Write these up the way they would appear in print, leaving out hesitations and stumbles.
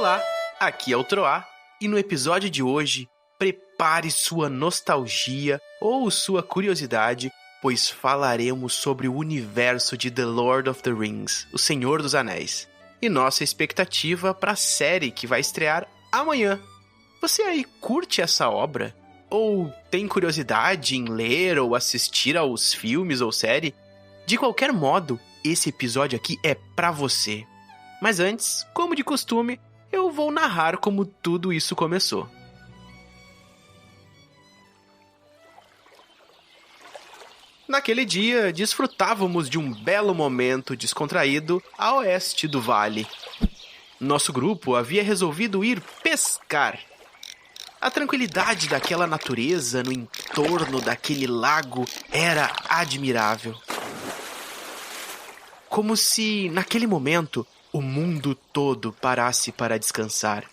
Olá, aqui é o Troá e no episódio de hoje, prepare sua nostalgia ou sua curiosidade, pois falaremos sobre o universo de The Lord of the Rings, O Senhor dos Anéis, e nossa expectativa para a série que vai estrear amanhã. Você aí curte essa obra? Ou tem curiosidade em ler ou assistir aos filmes ou série? De qualquer modo, esse episódio aqui é pra você. Mas antes, como de costume, eu vou narrar como tudo isso começou. Naquele dia, desfrutávamos de um belo momento descontraído a oeste do vale. Nosso grupo havia resolvido ir pescar. A tranquilidade daquela natureza no entorno daquele lago era admirável. Como se, naquele momento, o mundo todo parasse para descansar.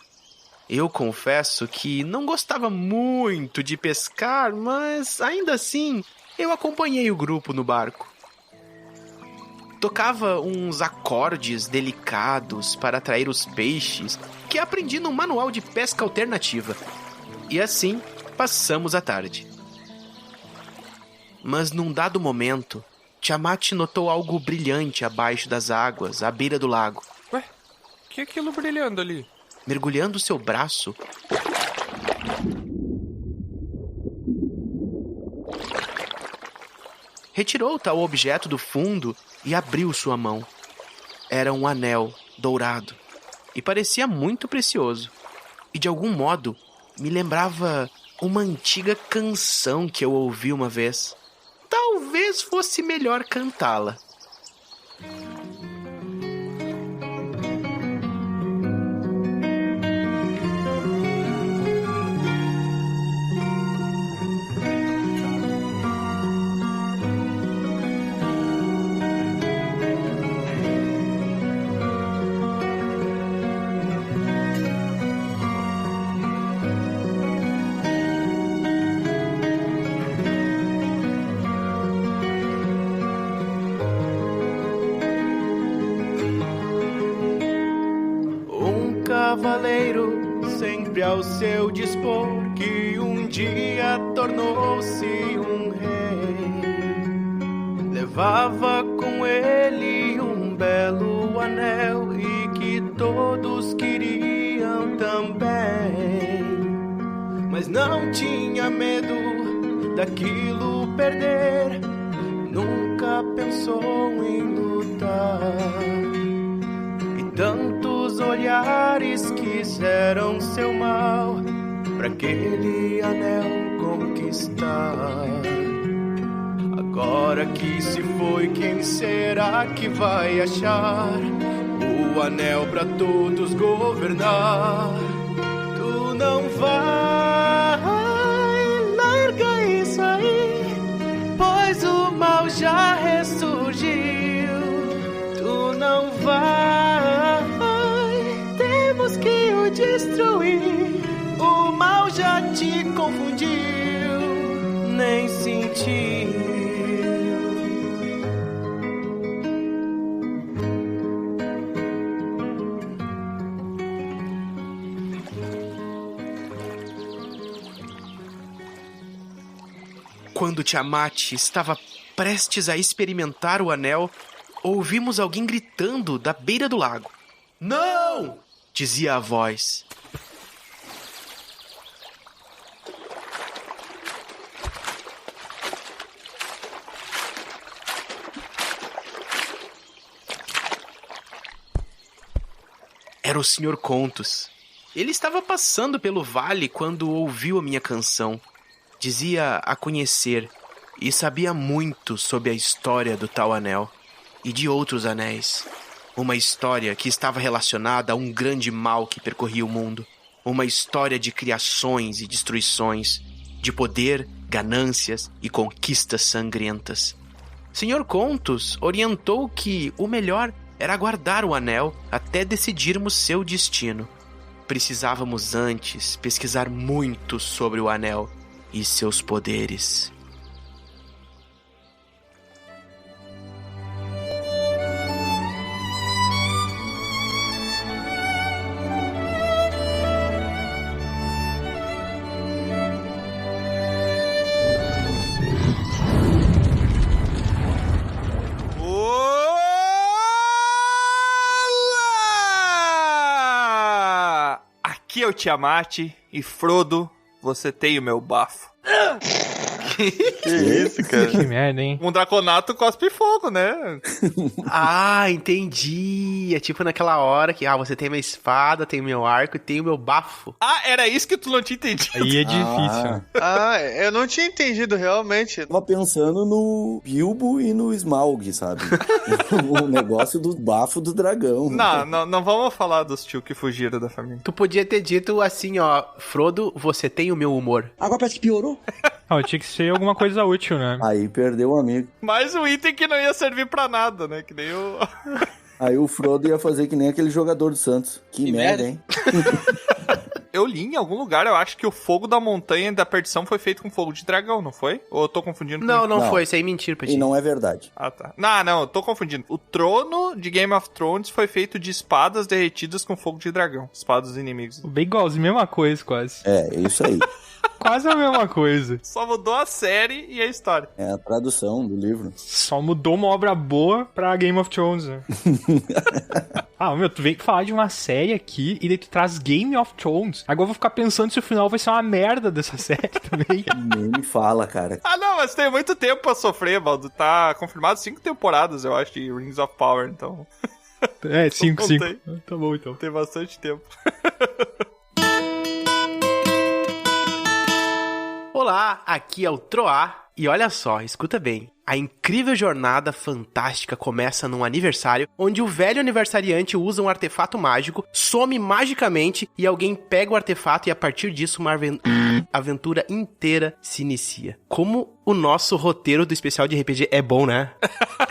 Eu confesso que não gostava muito de pescar, mas ainda assim eu acompanhei o grupo no barco. Tocava uns acordes delicados para atrair os peixes que aprendi no manual de pesca alternativa. E assim passamos a tarde. Mas num dado momento, Tiamat notou algo brilhante abaixo das águas, à beira do lago. Ué, que é aquilo brilhando ali? Mergulhando seu braço, retirou tal objeto do fundo e abriu sua mão. Era um anel dourado e parecia muito precioso. E de algum modo me lembrava uma antiga canção que eu ouvi uma vez. Talvez fosse melhor cantá-la. Cavaleiro, sempre ao seu dispor, que um dia tornou-se um rei. Levava com ele um belo anel e que todos queriam também. Mas não tinha medo daquilo perder, nunca pensou em lutar. E tantos olhares quiseram seu mal pra aquele anel conquistar. Agora que se foi, quem será que vai achar o anel pra todos governar? Tu não vai, larga isso aí, pois o mal já ressurgiu. Tu não vai, temos que o destruir. O mal já te confundiu, nem sentiu. Quando Tiamat estava prestes a experimentar o anel, ouvimos alguém gritando da beira do lago. Não! Dizia a voz. Era o Sr. Contos. Ele estava passando pelo vale quando ouviu a minha canção. Dizia a conhecer e sabia muito sobre a história do tal anel e de outros anéis. Uma história que estava relacionada a um grande mal que percorria o mundo. Uma história de criações e destruições, de poder, ganâncias e conquistas sangrentas. Sr. Contos orientou que o melhor era guardar o anel até decidirmos seu destino. Precisávamos antes pesquisar muito sobre o anel e seus poderes. Aqui é o Tiamat e Frodo, você tem o meu bafo. Que isso, cara? Que merda, hein? Um draconato cospe fogo, né? Ah, entendi. É tipo naquela hora que, você tem minha espada, tem meu arco e tem o meu bafo. Ah, era isso que tu não tinha entendido. Aí é difícil. Eu não tinha entendido realmente. Tava pensando no Bilbo e no Smaug, sabe? O negócio do bafo do dragão. Não vamos falar dos tio que fugiram da família. Tu podia ter dito assim, ó, Frodo, você tem o meu humor. Agora parece que piorou. Tinha que ser alguma coisa útil, né? Aí perdeu um amigo. Mais um item que não ia servir pra nada, né? Que nem o... Aí o Frodo ia fazer que nem aquele jogador do Santos. Que merda, hein? Eu li em algum lugar, eu acho que o fogo da montanha da perdição foi feito com fogo de dragão, não foi? Ou eu tô confundindo? Não foi, isso aí é mentira pra ti. E não é verdade. Ah, tá. Não, eu tô confundindo. O trono de Game of Thrones foi feito de espadas derretidas com fogo de dragão. Espadas dos inimigos. Bem igualzinho, mesma coisa quase. É isso aí. Quase a mesma coisa. Só mudou a série e a história. É a tradução do livro. Só mudou uma obra boa pra Game of Thrones, né? Tu vem falar de uma série aqui e daí tu traz Game of Thrones. Agora eu vou ficar pensando se o final vai ser uma merda dessa série também. Nem me fala, cara. Não, mas tem muito tempo pra sofrer, Valdo. Tá confirmado 5 temporadas, eu acho, de Rings of Power, então... 5. Tá bom, então. Tem bastante tempo. Olá, aqui é o Troá. E olha só, escuta bem. A incrível jornada fantástica começa num aniversário onde o velho aniversariante usa um artefato mágico, some magicamente e alguém pega o artefato e a partir disso uma aventura inteira se inicia. Como o nosso roteiro do especial de RPG é bom, né?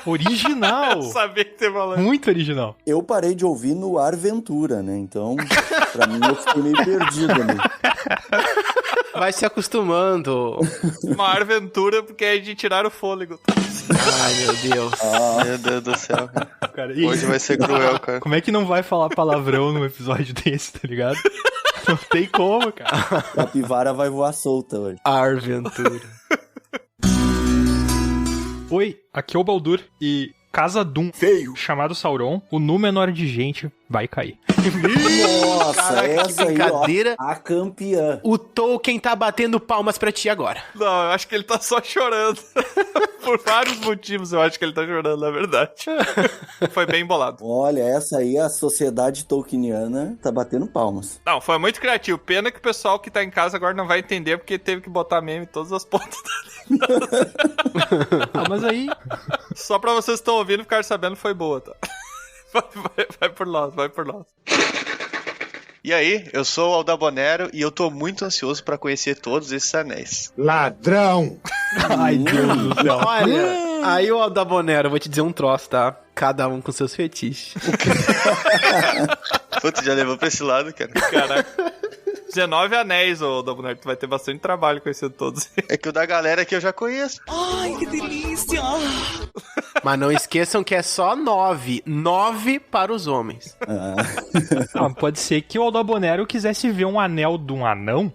Original! Eu sabia que você falou. Muito original. Eu parei de ouvir no Arventura, né? Então, pra mim, eu fiquei meio perdido ali. Vai se acostumando. Uma aventura porque é de tirar o fôlego. Ai, meu Deus. Meu Deus do céu, cara. Cara, Hoje vai ser cruel, cara. Como é que não vai falar palavrão num episódio desse, tá ligado? Não tem como, cara. A capivara vai voar solta hoje. Aventura. Oi, aqui é o Baldur e Casa Doom, feio, chamado Sauron, o número de gente vai cair. Nossa, Caraca, que essa aí, brincadeira. ó, a campeã. O Tolkien tá batendo palmas pra ti agora. Não, eu acho que ele tá só chorando. Por vários motivos eu acho que ele tá chorando, na verdade. Foi bem bolado. Olha, essa aí, a sociedade tolkieniana tá batendo palmas. Não, foi muito criativo. Pena que o pessoal que tá em casa agora não vai entender porque teve que botar meme em todas as pontas. Mas aí... Só pra vocês que estão ouvindo ficar sabendo, foi boa, tá? Vai por nós, vai por nós. E aí, eu sou o Aldabonero e eu tô muito ansioso pra conhecer todos esses anéis. Ladrão! Ai, Deus do céu. Olha, aí o Aldabonero, eu vou te dizer um troço, tá? Cada um com seus fetiches. Putz, já levou pra esse lado, cara. Caraca. 19 anéis, ô Aldabonero. Tu vai ter bastante trabalho conhecendo todos. É que o da galera que eu já conheço. Ai, que delícia! Mas não esqueçam que é só 9. 9 para os homens. Pode ser que o Aldabonero quisesse ver um anel de um anão.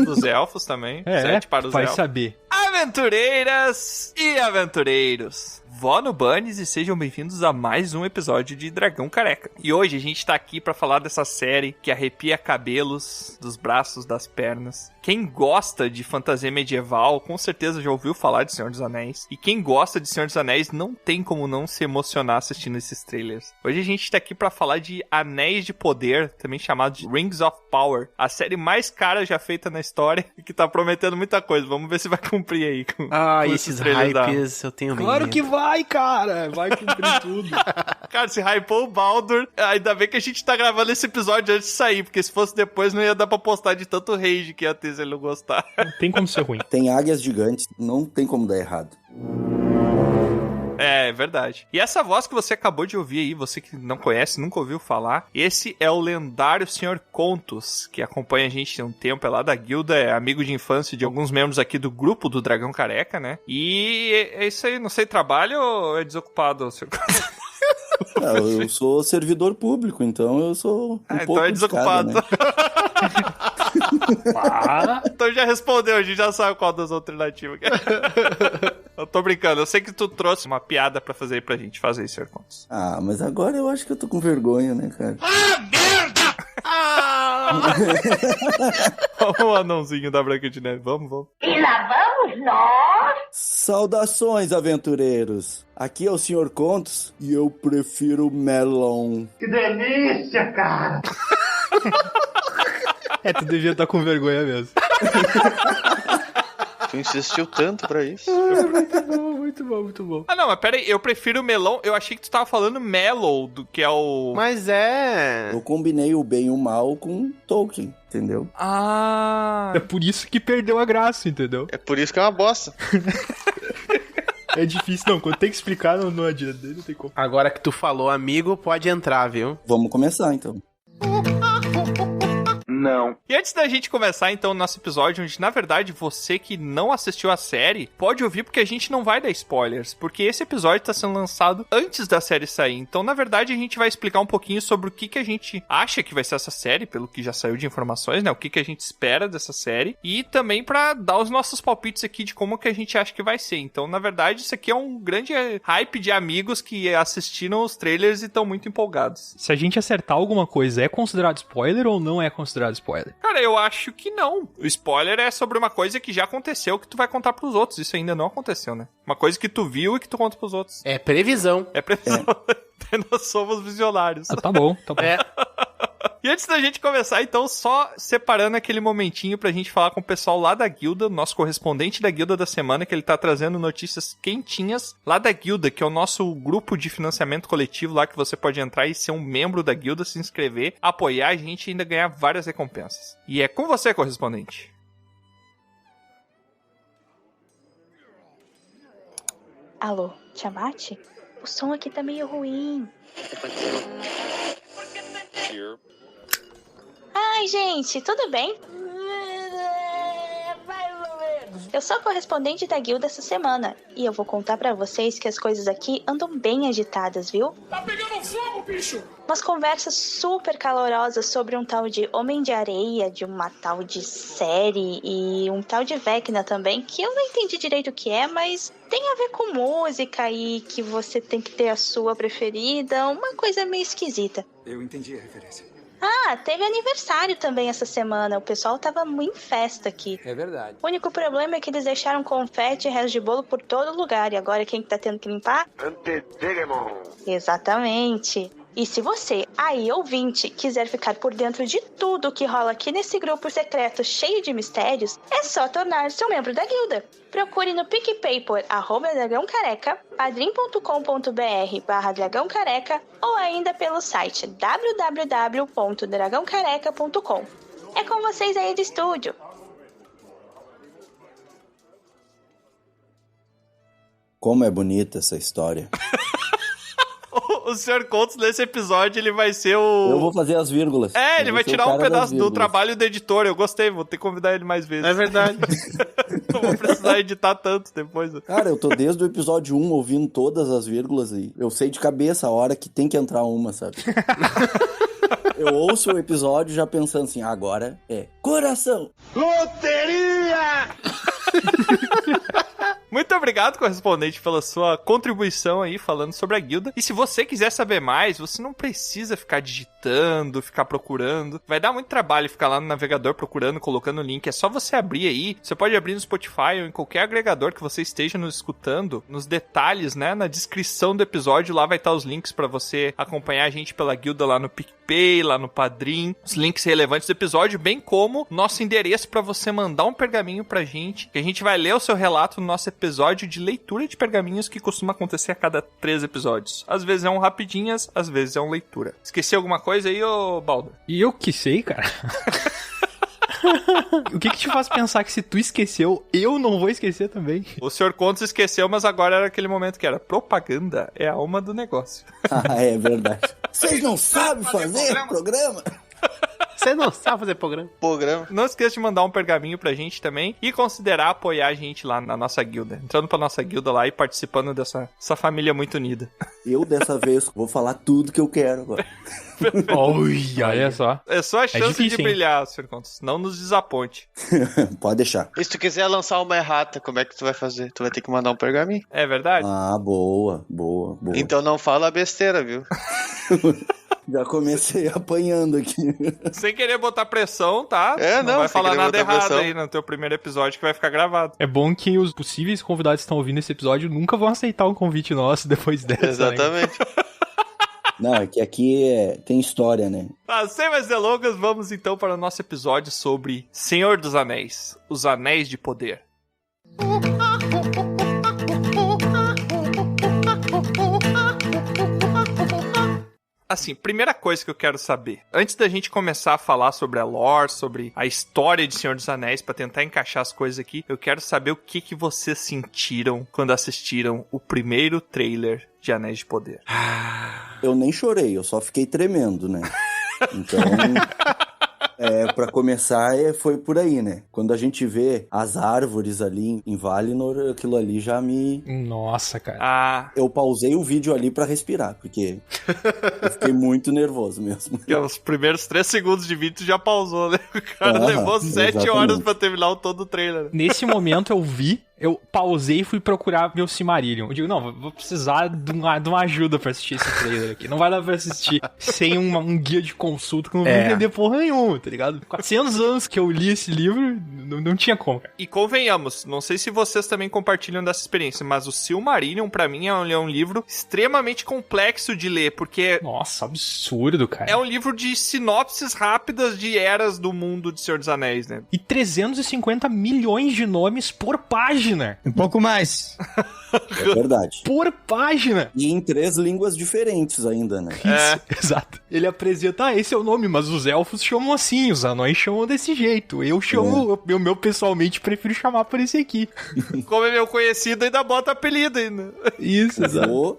Dos elfos também. 7 para os vai elfos. saber. Aventureiras e aventureiros, vó no Bunnies e sejam bem-vindos a mais um episódio de Dragão Careca. E hoje a gente tá aqui pra falar dessa série que arrepia cabelos dos braços, das pernas. Quem gosta de fantasia medieval, com certeza já ouviu falar de Senhor dos Anéis. E quem gosta de Senhor dos Anéis não tem como não se emocionar assistindo esses trailers. Hoje a gente tá aqui pra falar de Anéis de Poder, também chamado de Rings of Power. A série mais cara já feita na história e que tá prometendo muita coisa. Vamos ver se vai cumprir aí. Com Esses hypes eu tenho medo. Claro que vai, cara. Vai cumprir tudo. Cara, se hypou o Baldur, ainda bem que a gente tá gravando esse episódio antes de sair, porque se fosse depois não ia dar pra postar de tanto rage que ia ter se ele não gostar. Não tem como ser ruim. Tem águias gigantes, não tem como dar errado. É verdade. E essa voz que você acabou de ouvir aí, você que não conhece, nunca ouviu falar, esse é o lendário Sr. Contos, que acompanha a gente há um tempo, é lá da guilda, é amigo de infância de alguns membros aqui do grupo do Dragão Careca, né? E é isso aí, não sei, trabalho ou é desocupado, Sr. Contos? Eu sou servidor público, então eu sou então é desocupado. Né? Então já respondeu, a gente já sabe qual das alternativas. Eu tô brincando, eu sei que tu trouxe uma piada pra fazer aí pra gente fazer isso, Sr. Contos. Mas agora eu acho que eu tô com vergonha, né, cara? Ah, Vamos, o anãozinho da Branca de Neve. Vamos. E lá vamos nós! Saudações, aventureiros! Aqui é o Sr. Contos e eu prefiro melon. Que delícia, cara! Tu devia estar com vergonha mesmo. Tu insistiu tanto pra isso. Muito bom. Ah, não, mas pera aí, eu prefiro melão. Eu achei que tu tava falando mellow, do que é o... Mas é... Eu combinei o bem e o mal com Tolkien, entendeu? Ah... É por isso que perdeu a graça, entendeu? É por isso que é uma bosta. É difícil, não. Quando tem que explicar, não adianta. Não tem como. Agora que tu falou, amigo, pode entrar, viu? Vamos começar, então. Não. E antes da gente começar, então, o nosso episódio, onde, na verdade, você que não assistiu a série, pode ouvir porque a gente não vai dar spoilers, porque esse episódio tá sendo lançado antes da série sair. Então, na verdade, a gente vai explicar um pouquinho sobre o que a gente acha que vai ser essa série, pelo que já saiu de informações, né? O que a gente espera dessa série, e também pra dar os nossos palpites aqui de como que a gente acha que vai ser. Então, na verdade, isso aqui é um grande hype de amigos que assistiram os trailers e estão muito empolgados. Se a gente acertar alguma coisa, é considerado spoiler ou não é considerado spoiler? Cara, eu acho que não. O spoiler é sobre uma coisa que já aconteceu que tu vai contar pros outros. Isso ainda não aconteceu, né? Uma coisa que tu viu e que tu conta pros outros. É previsão. É previsão. Nós somos visionários. Ah, tá bom. É. E antes da gente começar, então, só separando aquele momentinho pra gente falar com o pessoal lá da guilda, nosso correspondente da guilda da semana, que ele tá trazendo notícias quentinhas lá da guilda, que é o nosso grupo de financiamento coletivo lá, que você pode entrar e ser um membro da guilda, se inscrever, apoiar a gente e ainda ganhar várias recompensas. E é com você, correspondente. Alô, Tiamat? O som aqui tá meio ruim. Ai, gente, tudo bem? Eu sou a correspondente da guilda essa semana e eu vou contar pra vocês que as coisas aqui andam bem agitadas, viu? Tá pegando fogo, bicho! Umas conversas super calorosas sobre um tal de Homem de Areia, de uma tal de série e um tal de Vecna também, que eu não entendi direito o que é, mas tem a ver com música e que você tem que ter a sua preferida, uma coisa meio esquisita. Eu entendi a referência. Ah, teve aniversário também essa semana. O pessoal tava muito em festa aqui. É verdade. O único problema é que eles deixaram confete e resto de bolo por todo lugar. E agora quem que tá tendo que limpar? Exatamente. E se você, aí ouvinte, quiser ficar por dentro de tudo que rola aqui nesse grupo secreto cheio de mistérios, é só tornar-se um membro da guilda. Procure no PicPay por @dragãocareca, padrim.com.br/dragãocareca ou ainda pelo site www.dragãocareca.com. É com vocês aí do estúdio. Como é bonita essa história. O Sr. Contos, nesse episódio, ele vai ser o... Eu vou fazer as vírgulas. É, ele Eu vai vou ser o tirar um cara das pedaço do vírgulas. trabalho do editor. Eu gostei, vou ter que convidar ele mais vezes. É verdade. Não vou precisar editar tanto depois. Cara, eu tô desde o episódio 1 ouvindo todas as vírgulas aí. Eu sei de cabeça a hora que tem que entrar uma, sabe? Eu ouço o episódio já pensando assim, agora é coração. Loteria! Muito obrigado, correspondente, pela sua contribuição aí, falando sobre a guilda. E se você quiser saber mais, você não precisa ficar digitando, ficar procurando. Vai dar muito trabalho ficar lá no navegador procurando, colocando o link. É só você abrir aí. Você pode abrir no Spotify ou em qualquer agregador que você esteja nos escutando. Nos detalhes, né? Na descrição do episódio, lá vai estar os links pra você acompanhar a gente pela guilda lá no PicPay, lá no Padrim. Os links relevantes do episódio, bem como nosso endereço pra você mandar um pergaminho pra gente, que a gente vai ler o seu relato no nosso episódio de leitura de pergaminhos que costuma acontecer a cada 3 episódios. Às vezes é um rapidinhas, às vezes é um leitura. Esqueci alguma coisa aí, ô Baldo? E eu que sei, cara. O que te faz pensar que se tu esqueceu, eu não vou esquecer também? O Sr. Contos esqueceu, mas agora era aquele momento que era propaganda é a alma do negócio. Ah, é verdade. Vocês não sabem fazer programa? Você não sabe fazer programa? Não esqueça de mandar um pergaminho pra gente também e considerar apoiar a gente lá na nossa guilda. Entrando pra nossa guilda lá e participando dessa família muito unida. Eu, dessa vez, vou falar tudo que eu quero agora. Olha só. É só a chance difícil, de brilhar, Sr. Contos. Não nos desaponte. Pode deixar. E se tu quiser lançar uma errata, como é que tu vai fazer? Tu vai ter que mandar um pergaminho. É verdade? Ah, boa. Então não fala besteira, viu? Já comecei apanhando aqui. Sem querer botar pressão, tá? Não vai sem falar querer nada botar errado pressão. aí no teu primeiro episódio que vai ficar gravado. É bom que os possíveis convidados que estão ouvindo esse episódio nunca vão aceitar um convite nosso depois dessa. Exatamente. Não, é que aqui tem história, né? Tá, sem mais delongas, vamos então para o nosso episódio sobre Senhor dos Anéis, os Anéis de Poder. Assim, primeira coisa que eu quero saber, antes da gente começar a falar sobre a lore, sobre a história de Senhor dos Anéis, pra tentar encaixar as coisas aqui, eu quero saber o que vocês sentiram quando assistiram o primeiro trailer de Anéis de Poder. Eu nem chorei, eu só fiquei tremendo, né? Então, pra começar, foi por aí, né? Quando a gente vê as árvores ali em Valinor, aquilo ali já me... Nossa, cara. Eu pausei o vídeo ali pra respirar, porque eu fiquei muito nervoso mesmo. Porque os primeiros 3 segundos de vídeo já pausou, né? O cara levou 7 exatamente. horas pra terminar todo o trailer. Nesse momento eu pausei e fui procurar meu Silmarillion. Eu digo, não, vou precisar de uma ajuda pra assistir esse trailer aqui. Não vai dar pra assistir sem um guia de consulta que eu não vou entender porra nenhuma, tá ligado? 400 anos que eu li esse livro, não tinha como, cara. E convenhamos, não sei se vocês também compartilham dessa experiência, mas o Silmarillion, pra mim, é um livro extremamente complexo de ler, porque... Nossa, absurdo, cara. É um livro de sinopses rápidas de eras do mundo de Senhor dos Anéis, né? E 350 milhões de nomes por página. Um pouco mais. É verdade. Por página. E em 3 línguas diferentes ainda, né? Isso, exato. Ele apresenta, esse é o nome, mas os elfos chamam assim, os anões chamam desse jeito. Eu chamo, eu pessoalmente prefiro chamar por esse aqui. Como é meu conhecido, ainda bota apelido ainda. Isso, exato.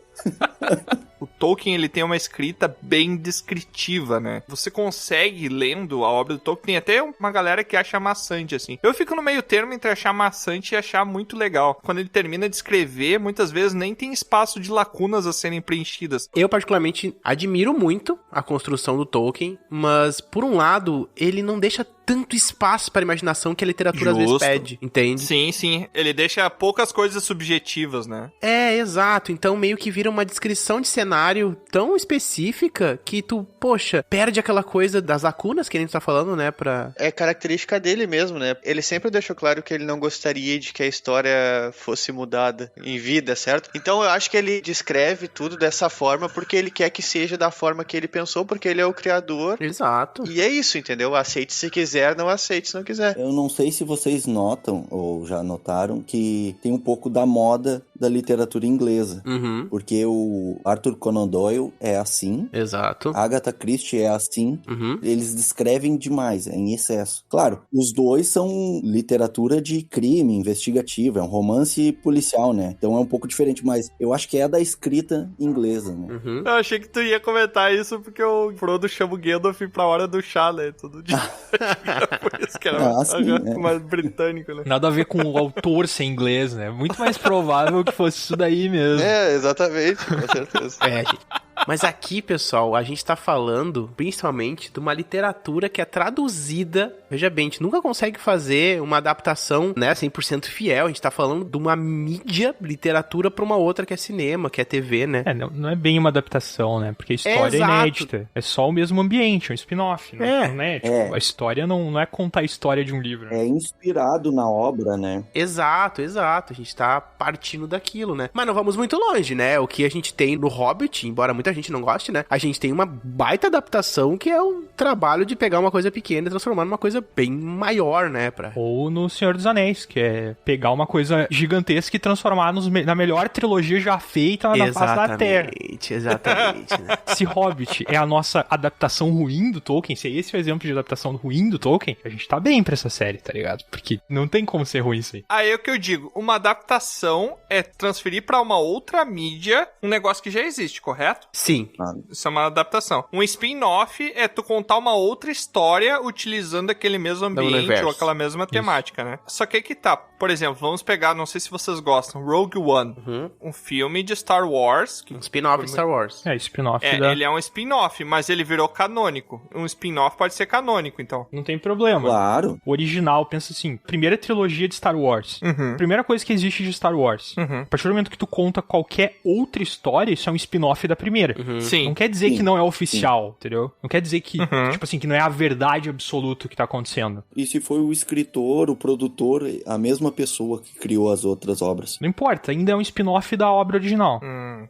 O Tolkien, ele tem uma escrita bem descritiva, né? Você consegue, lendo a obra do Tolkien, tem até uma galera que acha maçante, assim. Eu fico no meio termo entre achar maçante e achar muito legal. Quando ele termina de escrever, muitas vezes nem tem espaço de lacunas a serem preenchidas. Eu, particularmente, admiro muito a construção do Tolkien, mas, por um lado, ele não deixa tanto espaço para a imaginação que a literatura às vezes pede, entende? Sim, sim. Ele deixa poucas coisas subjetivas, né? Exato. Então meio que vira uma descrição de cenário tão específica que tu, poxa, perde aquela coisa das lacunas que a gente tá falando, né, É característica dele mesmo, né? Ele sempre deixou claro que ele não gostaria de que a história fosse mudada em vida, certo? Então eu acho que ele descreve tudo dessa forma porque ele quer que seja da forma que ele pensou, porque ele é o criador. Exato. E é isso, entendeu? Aceite se quiser, não aceite se não quiser. Eu não sei se vocês notam, ou já notaram, que tem um pouco da moda da literatura inglesa. Uhum. Porque o Arthur Conan Doyle é assim. Exato. Agatha Christie é assim. Uhum. Eles descrevem demais, é em excesso. Claro, os dois são literatura de crime, investigativa, é um romance policial, né? Então é um pouco diferente, mas eu acho que é da escrita inglesa, né? Uhum. Eu achei que tu ia comentar isso porque o Frodo chama o Gandalf pra hora do chá, né? Todo dia. Por isso que era mais britânico, né? Nada a ver com o autor ser inglês, né? Muito mais provável que fosse isso daí mesmo. Exatamente, com certeza. Gente. Mas aqui, pessoal, a gente tá falando principalmente de uma literatura que é traduzida. Veja bem, a gente nunca consegue fazer uma adaptação, né, 100% fiel. A gente tá falando de uma mídia, literatura, pra uma outra que é cinema, que é TV, né? Não é bem uma adaptação, né? Porque a história é inédita. É só o mesmo ambiente, é um spin-off, né? Tipo, a história não é contar a história de um livro. É inspirado na obra, né? Exato. A gente tá partindo daquilo, né? Mas não vamos muito longe, né? O que a gente tem no Hobbit, embora muita gente não goste, né? A gente tem uma baita adaptação que é o trabalho de pegar uma coisa pequena e transformar numa coisa bem maior, né? Ou no Senhor dos Anéis, que é pegar uma coisa gigantesca e transformar na melhor trilogia já feita na face da Terra. Exatamente, né? Se Hobbit é a nossa adaptação ruim do Tolkien, se esse é o exemplo de adaptação ruim do Tolkien, a gente tá bem pra essa série, tá ligado? Porque não tem como ser ruim isso aí. Aí é o que eu digo, uma adaptação é transferir pra uma outra mídia um negócio que já existe, correto? Sim. Isso é uma adaptação. Um spin-off é tu contar uma outra história utilizando aquele mesmo ambiente ou aquela mesma temática, né? Só que aí que tá. Por exemplo, vamos pegar, não sei se vocês gostam, Rogue One. Um filme de Star Wars. Um spin-off de Star Wars. Spin-off ele é um spin-off, mas ele virou canônico. Um spin-off pode ser canônico, então. Não tem problema. Claro. O original, pensa assim, primeira trilogia de Star Wars. Primeira coisa que existe de Star Wars. A partir do momento que tu conta qualquer outra história, isso é um spin-off da primeira. ter. Sim. Não quer dizer Sim. que não é oficial, entendeu? Não quer dizer que, Uhum. tipo assim, que não é a verdade absoluta que tá acontecendo. E se foi o escritor, o produtor, a mesma pessoa que criou as outras obras? Não importa, ainda é um spin-off da obra original.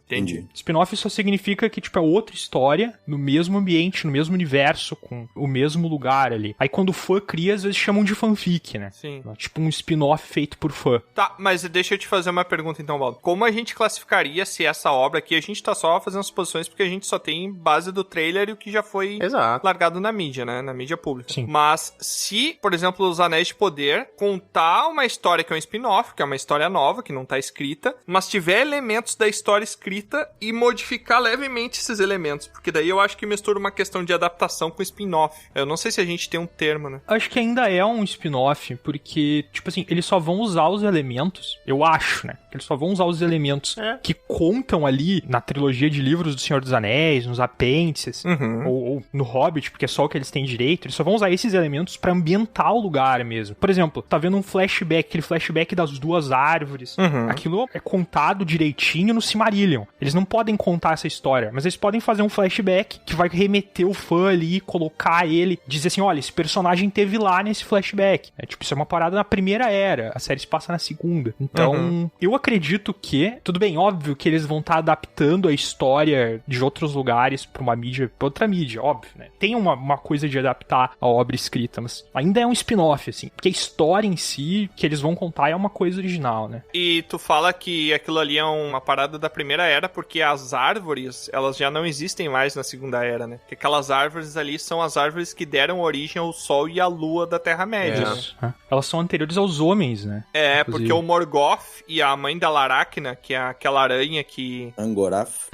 Entendi. Spin-off só significa que, tipo, é outra história, no mesmo ambiente, no mesmo universo, com o mesmo lugar ali. Aí quando o fã cria, às vezes chamam de fanfic, né? Sim. Tipo um spin-off feito por fã. Tá, mas deixa eu te fazer uma pergunta então, Baldo. Como a gente classificaria se essa obra aqui, a gente tá só fazendo suposições porque a gente só tem base do trailer e o que já foi Exato. largado na mídia, né? Na mídia pública. Sim. Mas se, por exemplo, Os Anéis de Poder contar uma história que é um spin-off, que é uma história nova, que não tá escrita, mas tiver elementos da história escrita e modificar levemente esses elementos, porque daí eu acho que mistura uma questão de adaptação com spin-off. Eu não sei se a gente tem um termo, né? Acho que ainda é um spin-off, porque, tipo assim, eles só vão usar os elementos, eu acho, né? Que eles só vão usar os elementos que contam ali na trilogia de livros do Senhor dos Anéis, nos apêndices, ou no Hobbit, porque é só o que eles têm direito. Eles só vão usar esses elementos pra ambientar o lugar mesmo. Por exemplo, tá vendo um flashback, aquele flashback das duas árvores. Aquilo é contado direitinho no Silmarillion. Eles não podem contar essa história, mas eles podem fazer um flashback que vai remeter o fã ali, colocar ele, dizer assim, olha, esse personagem teve lá nesse flashback. É tipo, isso é uma parada na primeira era, a série se passa na segunda. Então, eu acredito que, tudo bem, óbvio que eles vão estar adaptando a história de outros lugares pra uma mídia, pra outra mídia, óbvio, né? Tem uma coisa de adaptar a obra escrita, mas ainda é um spin-off, assim, porque a história em si, que eles vão contar é uma coisa original, né? E tu fala que aquilo ali é uma parada da primeira era, porque as árvores, elas já não existem mais na segunda era, né? Porque aquelas árvores ali são as árvores que deram origem ao Sol e à Lua da Terra-média, né? Elas são anteriores aos homens, né? É, Inclusive. porque o Morgoth e a mãe da Laracna, que é aquela aranha que... Angoraf?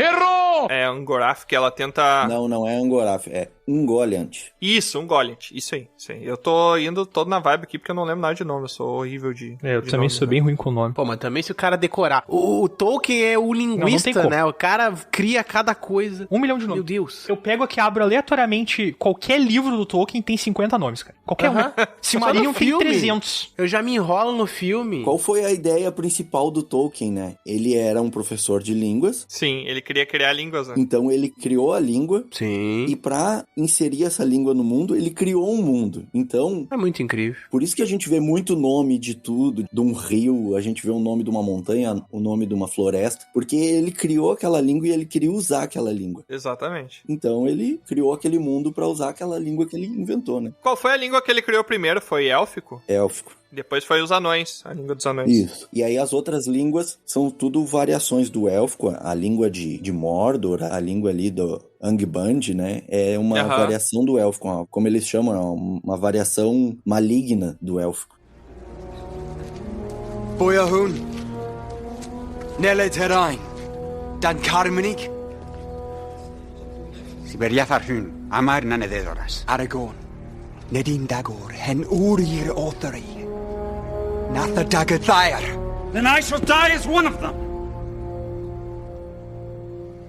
É, Angorath, que ela tenta... Não é Angoraf, é Ungoliant. Isso, Ungoliant. Isso aí. Eu tô indo todo na vibe aqui porque eu não lembro nada de nome. Eu sou horrível de Eu de também nome, sou né? bem ruim com o nome. Pô, mas também se o cara decorar. O Tolkien é o Não tem linguista, como. né? O cara cria cada coisa. 1 milhão de nomes. Meu Deus. Eu pego aqui, abro aleatoriamente qualquer livro do Tolkien, tem 50 nomes, cara. Qualquer um. Silmarillion Só no tem filme. 300. Eu já me enrolo no filme. Qual foi a ideia principal do Tolkien, né? Ele era um professor de línguas, Sim, ele queria criar línguas, né? então ele criou a língua Sim. e pra inserir essa língua no mundo, ele criou um mundo. Então, É muito incrível. por isso que a gente vê muito nome de tudo, de um rio, a gente vê o nome de uma montanha, o nome de uma floresta, porque ele criou aquela língua e ele queria usar aquela língua. Exatamente. Então ele criou aquele mundo pra usar aquela língua que ele inventou, né? Qual foi a língua que ele criou primeiro? Foi élfico? Élfico. Depois foi os anões, a língua dos anões. Isso. E aí as outras línguas são tudo variações do élfico, a língua de Mordor, a língua ali do Angband, né? É uma variação do élfico, como eles chamam, uma variação maligna do élfico. Boyahun. Neledherain. Dan Carmenig. Siberia Farhun. Amar Nanededoras. Aragorn. Nedin Dagor. Hen Urir Othari. Natha Dagathair. Then I shall die as one of them.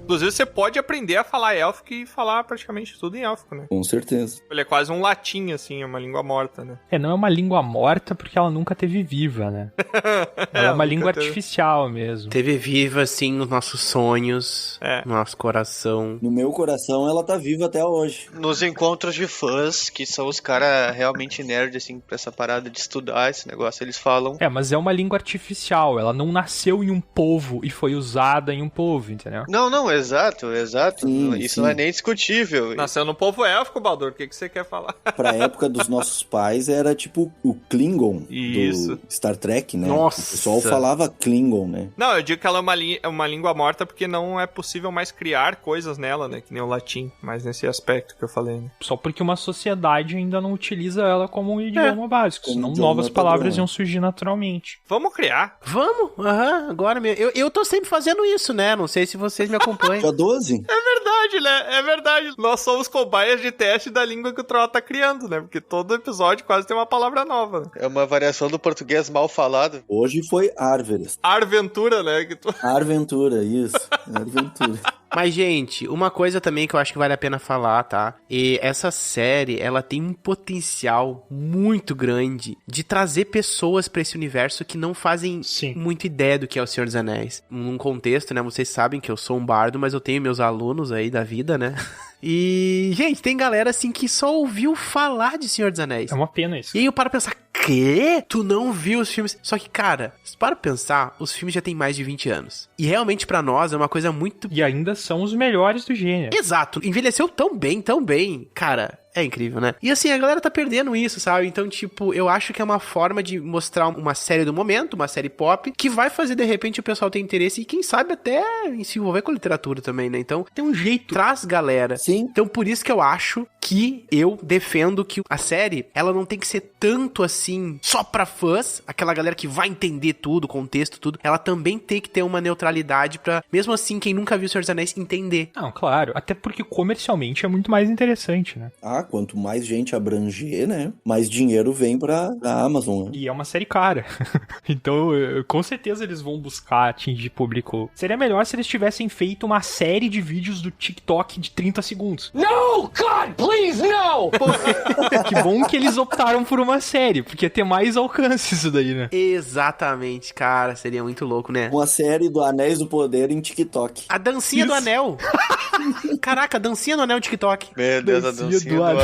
Inclusive, você pode aprender a falar élfico e falar praticamente tudo em élfico, né? Com certeza. Ele é quase um latim, assim, é uma língua morta, né? Não é uma língua morta porque ela nunca teve viva, né? Ela é uma língua teve. artificial mesmo. Teve viva, assim, nos nossos sonhos, no nosso coração. No meu coração, ela tá viva até hoje. Nos encontros de fãs, que são os caras realmente nerds, assim, pra essa parada de estudar esse negócio, eles falam. Mas é uma língua artificial. Ela não nasceu em um povo e foi usada em um povo, entendeu? Não, exato. Sim, Isso sim. não é nem discutível. Nasceu no povo élfico, Baldur, o que você quer falar? Pra época dos nossos pais, era tipo o Klingon Isso. do Star Trek, né? Nossa. O pessoal falava Klingon, né? Não, eu digo que ela é uma língua morta porque não é possível mais criar coisas nela, né? Que nem o latim, mas nesse aspecto que eu falei, né? Só porque uma sociedade ainda não utiliza ela como um idioma básico. Como Senão idioma novas padrão, palavras né? iam surgir naturalmente. Vamos criar. Vamos? Agora mesmo. Eu tô sempre fazendo isso, né? Não sei se vocês me acompanham. Dia 12? É verdade, né? É verdade. Nós somos cobaias de teste da língua que o Troll tá criando, né? Porque todo episódio quase tem uma palavra nova. Né? É uma variação do português mal falado. Hoje foi Árvores. Arventura, né? Que tu... Arventura, isso. Arventura. Mas, gente, uma coisa também que eu acho que vale a pena falar, tá? E essa série, ela tem um potencial muito grande de trazer pessoas pra esse universo que não fazem muita ideia do que é o Senhor dos Anéis. Num contexto, né? Vocês sabem que eu sou um bardo, mas eu tenho meus alunos aí da vida, né? E, gente, tem galera assim que só ouviu falar de Senhor dos Anéis. É uma pena isso. E aí eu paro pra pensar, quê? Tu não viu os filmes? Só que, cara, se para pensar, os filmes já têm mais de 20 anos. E realmente pra nós é uma coisa muito... E ainda são os melhores do gênero. Exato. Envelheceu tão bem. Cara, é incrível, né? E assim, a galera tá perdendo isso, sabe? Então, tipo, eu acho que é uma forma de mostrar uma série do momento, uma série pop, que vai fazer, de repente, o pessoal ter interesse e, quem sabe, até se envolver com a literatura também, né? Então, tem um jeito. Traz galera. Sim. Então, por isso que eu acho que eu defendo que a série, ela não tem que ser tanto assim, só pra fãs, aquela galera que vai entender tudo, o contexto, tudo. Ela também tem que ter uma neutralidade pra, mesmo assim, quem nunca viu o Senhor dos Anéis entender. Não, claro. Até porque comercialmente é muito mais interessante, né? Quanto mais gente abranger, né? Mais dinheiro vem pra Amazon. Né? E é uma série cara. Então, com certeza eles vão buscar atingir público. Seria melhor se eles tivessem feito uma série de vídeos do TikTok de 30 segundos. No, God, please, no! Que bom que eles optaram por uma série, porque ia ter mais alcance isso daí, né? Exatamente, cara. Seria muito louco, né? Uma série do Anéis do Poder em TikTok. A dancinha do anel. Caraca, a dancinha do anel TikTok. Meu Deus, a dancinha do anel.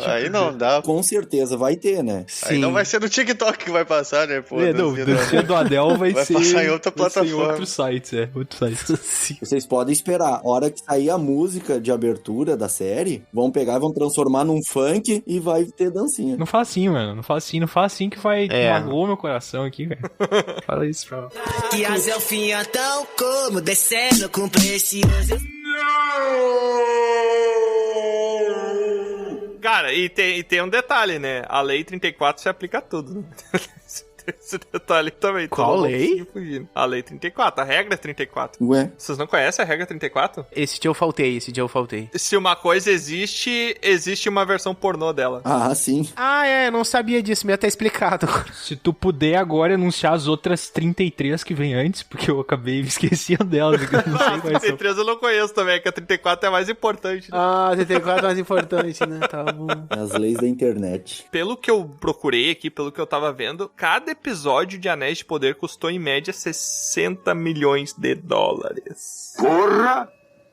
Aí não dá. Com certeza, vai ter, né? Sim. Aí não vai ser no TikTok que vai passar, né? Pô, dancinha do anel vai ser... passar em outra plataforma. Em outros sites, outros sites. Vocês podem esperar. A hora que sair a música de abertura da série, vão pegar, vão transformar num funk e vai ter dancinha. Não fala assim, mano. Não fala assim que vai... Magoou meu coração aqui, velho. Fala isso pra... Que as elfinhas tão como descendo com precioso... Cara, e tem um detalhe, né? A Lei 34 se aplica a tudo, né? Esse detalhe também. Qual lei? A Lei 34, a regra 34. Ué? Vocês não conhecem a regra 34? Esse dia eu faltei. Se uma coisa existe uma versão pornô dela. Ah, sim. Eu não sabia disso, me até explicado. Se tu puder agora anunciar as outras 33 que vem antes, porque eu acabei esquecendo delas, eu não sei quais 33 eu não conheço também, que a 34 é a mais importante. Né? A 34 é mais importante, né? Tá bom. As leis da internet. Pelo que eu procurei aqui, pelo que eu tava vendo, cada episódio de Anéis de Poder custou em média 60 milhões de dólares. Porra!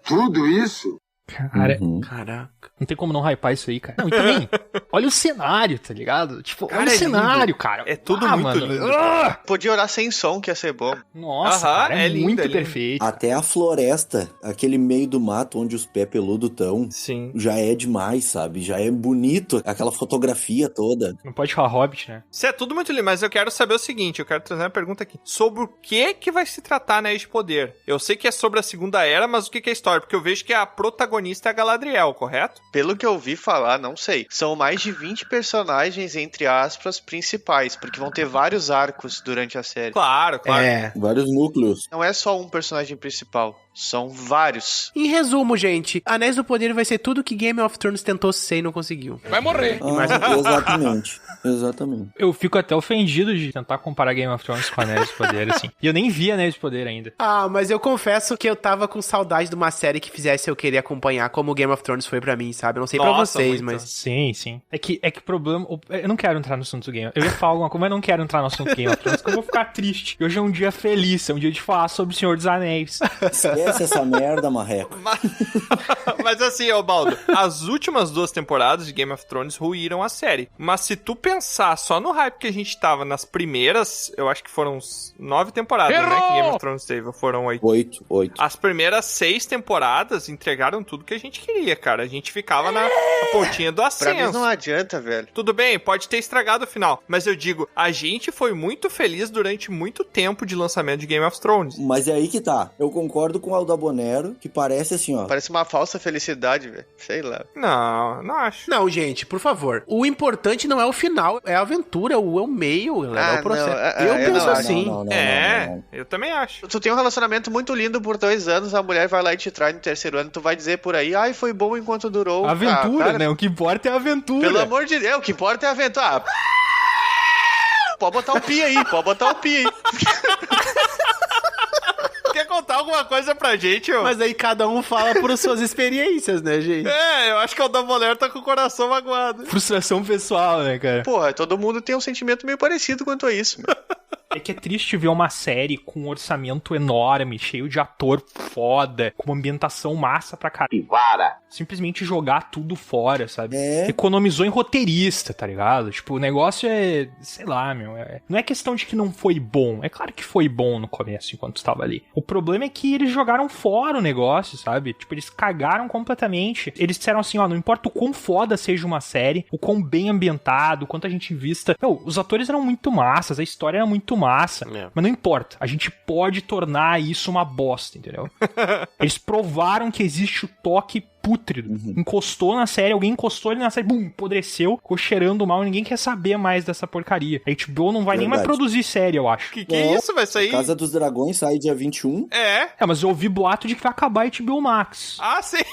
Tudo isso? Cara, Caraca. não tem como não hypar isso aí, cara. Não, e também, olha o cenário, tá ligado? Tipo, Cara, olha o cenário, lindo. cara. É tudo muito lindo. Podia orar sem som, que ia ser bom. Nossa, cara, é lindo, muito é lindo. perfeito. Até a floresta, aquele meio do mato onde os pés peludos estão, Sim. já é demais, sabe? Já é bonito, aquela fotografia toda. Não pode falar Hobbit, né? Isso é tudo muito lindo, mas eu quero saber o seguinte, eu quero trazer uma pergunta aqui. Sobre o que vai se tratar Anéis de Poder? Eu sei que é sobre a Segunda Era, mas o que é a história? Porque eu vejo que a protagonista é a Galadriel, correto? Pelo que eu ouvi falar, não sei. São mais de 20 personagens, entre aspas, principais, porque vão ter vários arcos durante a série. Claro. Vários núcleos. Não é só um personagem principal, são vários. Em resumo, gente, Anéis do Poder vai ser tudo que Game of Thrones tentou ser e não conseguiu. Vai morrer. Exatamente. Eu fico até ofendido de tentar comparar Game of Thrones com Anéis de Poder, assim. E eu nem vi Anéis de Poder ainda. Mas eu confesso que eu tava com saudade de uma série que fizesse eu querer acompanhar como o Game of Thrones foi pra mim, sabe? Eu não sei pra vocês, muito. mas... Sim. É que o problema... Eu não quero entrar no assunto do Game. Eu ia falar alguma coisa, mas eu não quero entrar no assunto do Game of Thrones, porque eu vou ficar triste. Hoje é um dia feliz, é um dia de falar sobre o Senhor dos Anéis. Esquece essa merda, marreco. Mas assim, Baldo, as últimas 2 temporadas de Game of Thrones ruíram a série. Mas se tu pensar só no hype que a gente tava nas primeiras, eu acho que foram 9 temporadas, né, que Game of Thrones teve, foram 8. 8. As primeiras 6 temporadas entregaram tudo que a gente queria, cara. A gente ficava na pontinha do ascenso. Pra mim não adianta, velho. Tudo bem, pode ter estragado o final, mas eu digo, a gente foi muito feliz durante muito tempo de lançamento de Game of Thrones. Mas é aí que tá. Eu concordo com o Aldabonero, que parece assim, ó. Parece uma falsa felicidade, velho. Sei lá. Não acho. Não, gente, por favor. O importante não é o final, é a aventura, é o meio, é o processo. Eu penso assim. Não. Eu também acho. Tu tem um relacionamento muito lindo por 2 anos, a mulher vai lá e te trai no 3º ano, tu vai dizer por aí, foi bom enquanto durou. Aventura, cara, né? O que importa é a aventura. Pelo amor de Deus, o que importa é a aventura. Pode botar o pi aí. quer contar alguma coisa pra gente, ô? Mas aí cada um fala por suas experiências, né, gente? Eu acho que o Dumbledore tá com o coração magoado. Frustração pessoal, né, cara? Porra, todo mundo tem um sentimento meio parecido quanto a isso, meu. É que é triste ver uma série com um orçamento enorme, cheio de ator foda, com uma ambientação massa pra caralho. Simplesmente jogar tudo fora, sabe? Economizou em roteirista, tá ligado? Tipo, o negócio é... sei lá, meu. Não é questão de que não foi bom. É claro que foi bom no começo, enquanto estava ali. O problema é que eles jogaram fora o negócio, sabe? Tipo, eles cagaram completamente. Eles disseram assim, ó, não importa o quão foda seja uma série, o quão bem ambientado, o quanto a gente invista... Meu, os atores eram muito massas, a história era muito massa. Mas não importa. A gente pode tornar isso uma bosta, entendeu? Eles provaram que existe o toque pútrido. Encostou na série, alguém encostou ele na série, bum, apodreceu, ficou cheirando mal, ninguém quer saber mais dessa porcaria. A HBO não vai nem mais produzir série, eu acho. Que é isso? Vai sair? Casa dos Dragões sai dia 21. Mas eu ouvi boato de que vai acabar a HBO Max. Ah, sim.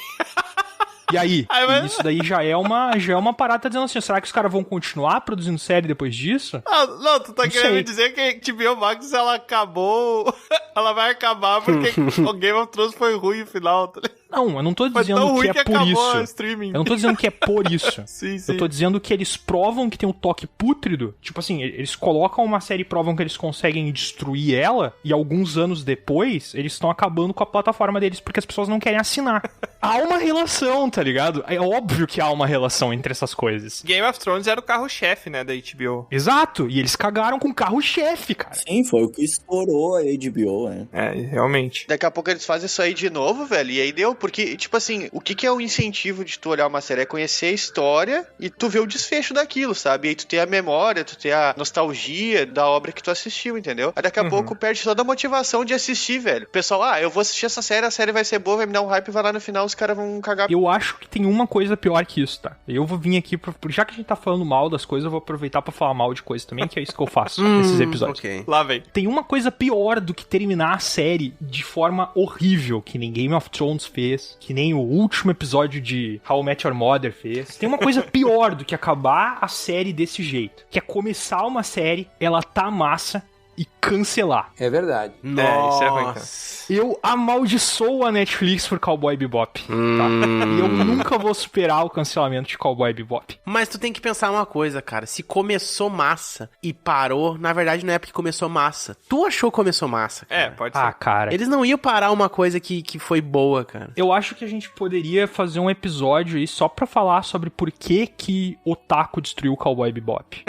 E aí? Isso daí já é uma parada dizendo assim, será que os caras vão continuar produzindo série depois disso? Não, tu tá querendo me dizer que a HBO Max, ela acabou... ela vai acabar porque o Game of Thrones foi ruim no final, tá ligado? Não, eu não tô dizendo que é por isso. Eu não tô dizendo que é por isso. Sim. Eu tô dizendo que eles provam que tem um toque pútrido. Tipo assim, eles colocam uma série e provam que eles conseguem destruir ela, e alguns anos depois, eles estão acabando com a plataforma deles porque as pessoas não querem assinar. Há uma relação, tá ligado? É óbvio que há uma relação entre essas coisas. Game of Thrones era o carro-chefe, né, da HBO. Exato, e eles cagaram com o carro-chefe, cara. Sim, foi o que estourou a HBO, né? Realmente. Daqui a pouco eles fazem isso aí de novo, velho, e aí deu. Porque, tipo assim, o que é o incentivo de tu olhar uma série? É conhecer a história e tu ver o desfecho daquilo, sabe? E aí tu ter a memória, tu ter a nostalgia da obra que tu assistiu, entendeu? Aí daqui a pouco perde toda a motivação de assistir, velho. O pessoal, eu vou assistir essa série, a série vai ser boa, vai me dar um hype, vai lá no final, os caras vão cagar. Eu acho que tem uma coisa pior que isso, tá? Eu vou vir aqui, já que a gente tá falando mal das coisas, eu vou aproveitar pra falar mal de coisas também, que é isso que eu faço nesses episódios. Okay. Lá vem. Tem uma coisa pior do que terminar a série de forma horrível, que nem Game of Thrones fez, que nem o último episódio de How I Met Your Mother fez. Tem uma coisa pior do que acabar a série desse jeito, que é começar uma série, ela tá massa, e cancelar. É verdade. Nossa. Isso é ruim, cara. Eu amaldiçoo a Netflix por Cowboy Bebop, tá? E eu nunca vou superar o cancelamento de Cowboy Bebop. Mas tu tem que pensar uma coisa, cara. Se começou massa e parou, na verdade não é porque começou massa. Tu achou que começou massa, cara. Pode ser. Cara. Eles não iam parar uma coisa que foi boa, cara. Eu acho que a gente poderia fazer um episódio aí só pra falar sobre por que Otaku destruiu o Cowboy Bebop.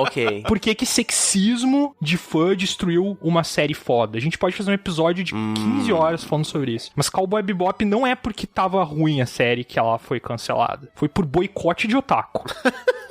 Ok. Por que sexismo de fã destruiu uma série foda. A gente pode fazer um episódio de 15 horas falando sobre isso. Mas Cowboy Bebop não é porque tava ruim a série que ela foi cancelada. Foi por boicote de otaku.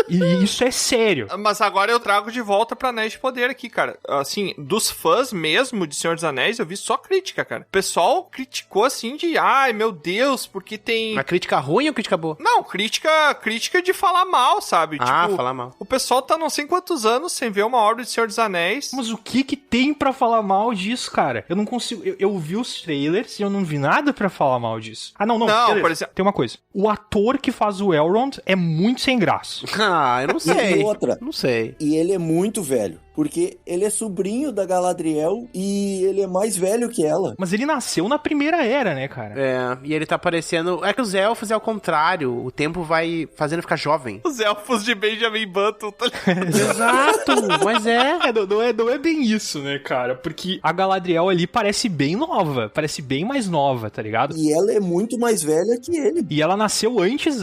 E isso é sério. Mas agora eu trago de volta pra Anéis de Poder aqui, cara. Assim, dos fãs mesmo de Senhor dos Anéis, eu vi só crítica, cara. O pessoal criticou assim de, ai, meu Deus, porque tem... Uma crítica ruim ou crítica boa? Não, crítica de falar mal, sabe? Falar mal. O pessoal tá não sei quantos anos sem ver uma obra de Senhor dos Anéis. Mas o que tem pra falar mal disso, cara? Eu não consigo... Eu vi os trailers e eu não vi nada pra falar mal disso. Não, por exemplo... Tem uma coisa. O ator que faz o Elrond é muito sem graça. Eu não sei. E outra. Não sei. E ele é muito velho. Porque ele é sobrinho da Galadriel e ele é mais velho que ela. Mas ele nasceu na Primeira Era, né, cara? E ele tá parecendo... É que os elfos é ao contrário. O tempo vai fazendo ficar jovem. Os elfos de Benjamin Button. Exato, mas não é bem isso, né, cara? Porque a Galadriel ali parece bem nova. Parece bem mais nova, tá ligado? E ela é muito mais velha que ele. E ela nasceu antes...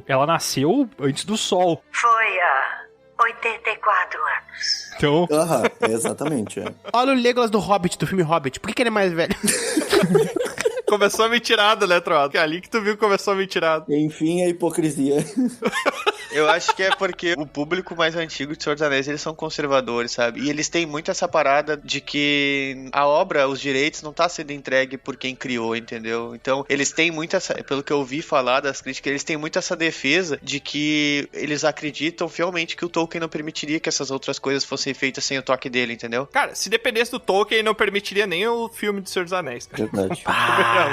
ela nasceu antes do Sol. Foi há 84 anos. Então... Exatamente, Olha o Legolas do Hobbit, do filme Hobbit. Por que ele é mais velho? Começou a mentirada, né, Troado? É ali que tu viu que começou a mentirada. Enfim, a hipocrisia. Eu acho que é porque o público mais antigo de Senhor dos Anéis, eles são conservadores, sabe? E eles têm muito essa parada de que a obra, os direitos, não tá sendo entregue por quem criou, entendeu? Então, eles têm muito essa... Pelo que eu ouvi falar das críticas, eles têm muito essa defesa de que eles acreditam fielmente que o Tolkien não permitiria que essas outras coisas fossem feitas sem o toque dele, entendeu? Cara, se dependesse do Tolkien, não permitiria nem o filme de Senhor dos Anéis. Verdade.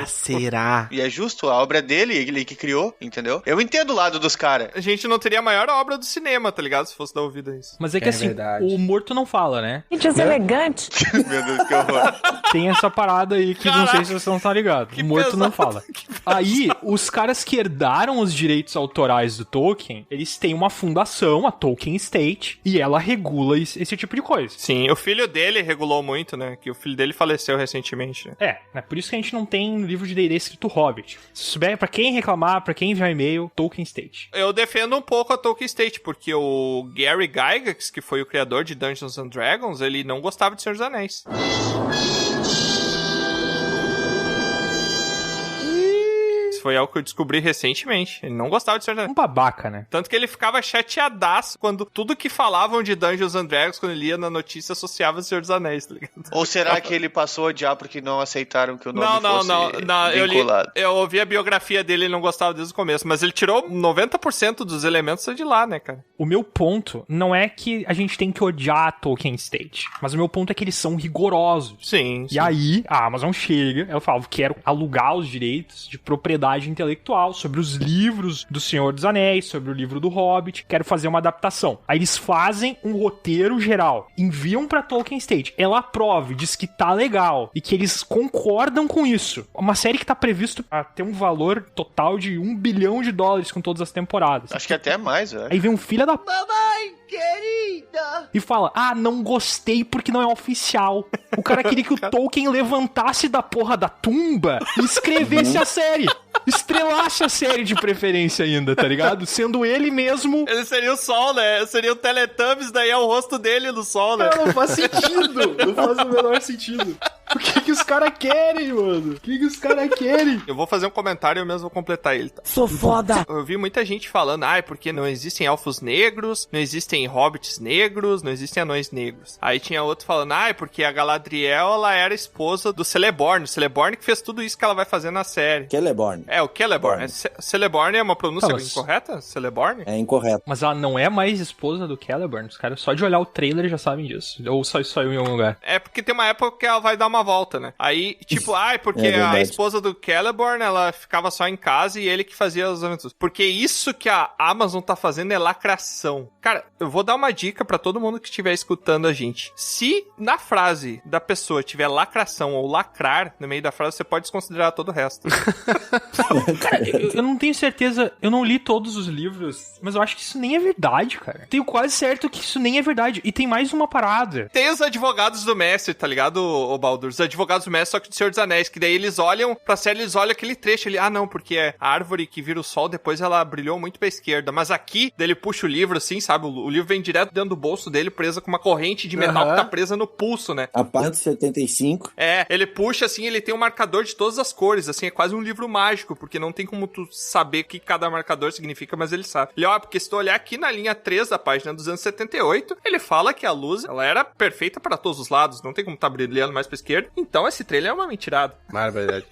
Será? E é justo, a obra é dele, ele que criou, entendeu? Eu entendo o lado dos caras. A gente não teria seria a maior obra do cinema, tá ligado? Se fosse dar ouvido a isso. Mas é que assim, verdade. o morto não fala, né? Que deselegante. Meu Deus, que horror. Tem essa parada aí que não sei se vocês não estão ligados. O morto não fala. Aí, os caras que herdaram os direitos autorais do Tolkien, eles têm uma fundação, a Tolkien Estate, e ela regula esse tipo de coisa. Sim, o filho dele regulou muito, né? Que o filho dele faleceu recentemente. Né? É por isso que a gente não tem livro de D&D escrito Hobbit. Se souber, pra quem reclamar, pra quem enviar e-mail, Tolkien Estate. Eu defendo um pouco a Tolkien Estate, porque o Gary Gygax, que foi o criador de Dungeons and Dragons, ele não gostava de Senhor dos Anéis. Foi algo que eu descobri recentemente. Ele não gostava de Senhor dos Anéis. Um babaca, né? Tanto que ele ficava chateadaço quando tudo que falavam de Dungeons and Dragons, quando ele ia na notícia, associava o Senhor dos Anéis, tá ligado? Ou será que ele passou a odiar porque não aceitaram que o nome fosse não. vinculado? Eu ouvi a biografia dele, ele não gostava desde o começo, mas ele tirou 90% dos elementos de lá, né, cara? O meu ponto não é que a gente tem que odiar a Tolkien Estate, mas o meu ponto é que eles são rigorosos. Sim. E aí, a Amazon chega, ela fala, quero alugar os direitos de propriedade intelectual sobre os livros do Senhor dos Anéis, sobre o livro do Hobbit, quero fazer uma adaptação. Aí eles fazem um roteiro geral, enviam pra Tolkien Estate, ela aprova, diz que tá legal, e que eles concordam com isso. Uma série que tá previsto a ter um valor total de $1 bilhão com todas as temporadas. Acho que até mais, velho. Aí vem um filho da... Mamãe querida! E fala, não gostei porque não é oficial. O cara queria que o Tolkien levantasse da porra da tumba e escrevesse a série. Estrelasse a série de preferência ainda, tá ligado? Sendo ele mesmo... Ele seria o Sol, né? Seria o Teletubbies, daí é o rosto dele no Sol, né? Não faz sentido. Não faz o menor sentido. O que os caras querem, mano? O que os caras querem? Eu vou fazer um comentário e eu mesmo vou completar ele, tá? Sou foda. Eu vi muita gente falando, porque não existem elfos negros, não existem hobbits negros, não existem anões negros. Aí tinha outro falando, porque a Galadriel, ela era esposa do Celeborn. O Celeborn que fez tudo isso que ela vai fazer na série. Celeborn. É, o Celeborn. Celeborn é uma pronúncia incorreta? Celeborn? É incorreto. Mas ela não é mais esposa do Celeborn. Os caras só de olhar o trailer já sabem disso. Ou só saiu em algum lugar. É porque tem uma época que ela vai dar uma volta, né? Aí, tipo, porque a esposa do Celeborn, ela ficava só em casa e ele que fazia as aventuras. Porque isso que a Amazon tá fazendo é lacração. Cara, eu vou dar uma dica pra todo mundo que estiver escutando a gente. Se na frase da pessoa tiver lacração ou lacrar no meio da frase, você pode desconsiderar todo o resto. Cara, eu não tenho certeza, eu não li todos os livros, mas eu acho que isso nem é verdade, cara. Tenho quase certo que isso nem é verdade. E tem mais uma parada. Tem os advogados do mestre, tá ligado, o Baldur? Os advogados do mestre, só que do Senhor dos Anéis, que daí eles olham pra série, eles olham aquele trecho ali, não, porque é a árvore que vira o sol, depois ela brilhou muito pra esquerda, mas aqui, daí ele puxa o livro assim, sabe, o livro vem direto dentro do bolso dele, preso com uma corrente de metal que tá presa no pulso, né? A parte 75. Ele puxa assim, ele tem um marcador de todas as cores, assim, é quase um livro mágico, porque não tem como tu saber o que cada marcador significa, mas ele sabe. Ele, porque se tu olhar aqui na linha 3 da página 278, ele fala que a luz, ela era perfeita para todos os lados, não tem como tá brilhando mais pra esquerda, então esse trailer é uma mentirada. Verdade.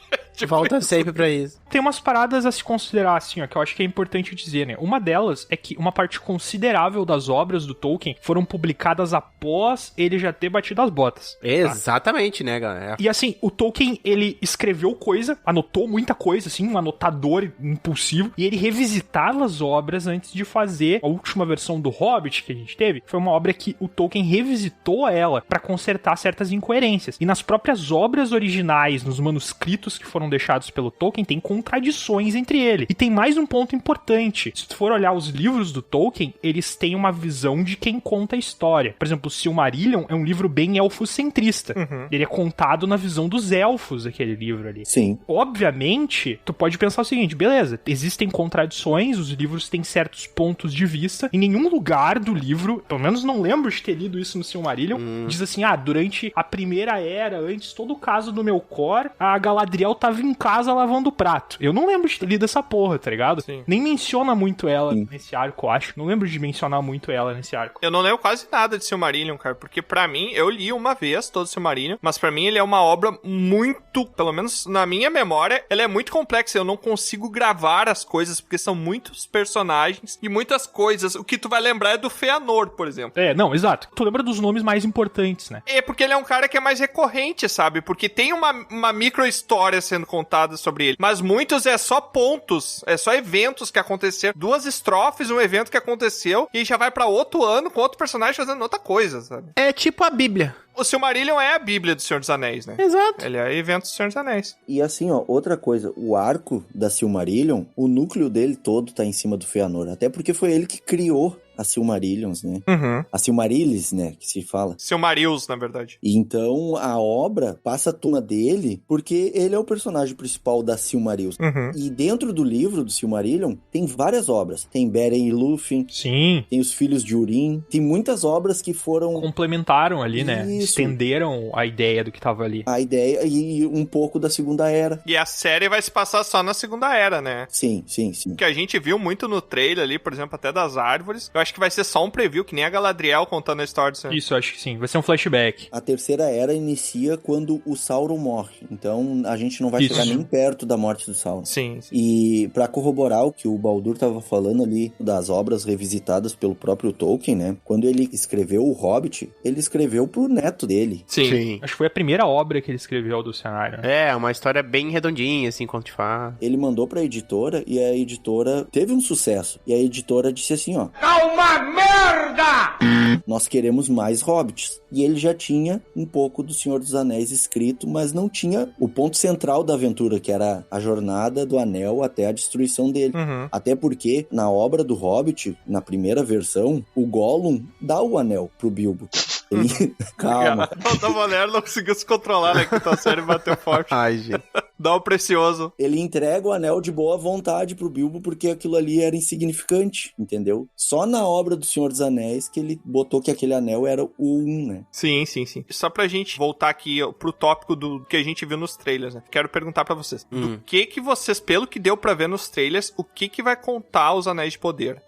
Volta sempre pra isso. Tem umas paradas a se considerar, assim, que eu acho que é importante dizer, né? Uma delas é que uma parte considerável das obras do Tolkien foram publicadas após ele já ter batido as botas. Exatamente, né, galera? E assim, o Tolkien, ele escreveu coisa, anotou muita coisa, assim, um anotador impulsivo, e ele revisitava as obras antes de fazer a última versão do Hobbit que a gente teve. Foi uma obra que o Tolkien revisitou ela pra consertar certas incoerências. E nas próprias obras originais, nos manuscritos que foram deixados pelo Tolkien, tem contradições entre eles. E tem mais um ponto importante. Se tu for olhar os livros do Tolkien, eles têm uma visão de quem conta a história. Por exemplo, o Silmarillion é um livro bem elfocentrista. Ele é contado na visão dos elfos, aquele livro ali. Sim. Obviamente, tu pode pensar o seguinte, beleza, existem contradições, os livros têm certos pontos de vista. Em nenhum lugar do livro, pelo menos não lembro de ter lido isso no Silmarillion, diz assim, durante a primeira era, antes todo o caso do Melkor, a Galadriel tava em casa lavando o prato. Eu não lembro de ter lido essa porra, tá ligado? Sim. Nem menciona muito ela nesse arco, eu acho. Não lembro de mencionar muito ela nesse arco. Eu não lembro quase nada de Silmarillion, cara, porque pra mim, eu li uma vez todo Silmarillion, mas pra mim ele é uma obra muito, pelo menos na minha memória, ela é muito complexa. Eu não consigo gravar as coisas, porque são muitos personagens e muitas coisas. O que tu vai lembrar é do Fëanor, por exemplo. Não, exato. Tu lembra dos nomes mais importantes, né? É porque ele é um cara que é mais recorrente, sabe? sabe? Porque tem uma micro-história sendo contada sobre ele, mas muitos é só pontos, é só eventos que aconteceram, 2 estrofes, um evento que aconteceu, e já vai pra outro ano com outro personagem fazendo outra coisa, sabe? É tipo a Bíblia. O Silmarillion é a Bíblia do Senhor dos Anéis, né? Exato. Ele é evento do Senhor dos Anéis. E assim, ó, outra coisa, o arco da Silmarillion, o núcleo dele todo tá em cima do Fëanor, até porque foi ele que criou as Silmarillions, né? Uhum. As Silmarillis, né, que se fala. Silmarils, na verdade. E então, a obra passa a tona dele porque ele é o personagem principal da Silmarils. Uhum. E dentro do livro do Silmarillion, tem várias obras. Tem Beren e Lúthien. Sim. Tem os Filhos de Húrin. Tem muitas obras que foram... Complementaram ali, né? Isso. Estenderam a ideia do que tava ali. A ideia e um pouco da Segunda Era. E a série vai se passar só na Segunda Era, né? Sim, sim, sim. Que a gente viu muito no trailer ali, por exemplo, até das árvores. Eu acho que vai ser só um preview, que nem a Galadriel contando a história do Senhor. Isso, acho que sim. Vai ser um flashback. A Terceira Era inicia quando o Sauron morre. Então, a gente não vai Isso. chegar nem perto da morte do Sauron. Sim. E pra corroborar o que o Baldur tava falando ali das obras revisitadas pelo próprio Tolkien, né? Quando ele escreveu o Hobbit, ele escreveu pro neto dele. Sim. Acho que foi a primeira obra que ele escreveu do cenário. Né? É, uma história bem redondinha, assim, conto de fadas. Ele mandou pra editora e a editora teve um sucesso. E a editora disse assim, ó... É uma merda! Nós queremos mais hobbits. E ele já tinha um pouco do Senhor dos Anéis escrito, mas não tinha o ponto central da aventura, que era a jornada do anel até a destruição dele. Uhum. Até porque, na obra do Hobbit, na primeira versão, o Gollum dá o anel pro Bilbo. Ele... Calma. O Damonero não conseguiu se controlar, né? Que a série bateu forte. Ai, gente. Dá o precioso. Ele entrega o anel de boa vontade pro Bilbo porque aquilo ali era insignificante, entendeu? Só na obra do Senhor dos Anéis que ele botou que aquele anel era o 1, né? Sim. Só pra gente voltar aqui pro tópico do que a gente viu nos trailers, né? Quero perguntar pra vocês. Do que vocês, pelo que deu pra ver nos trailers, o que vai contar os Anéis de Poder?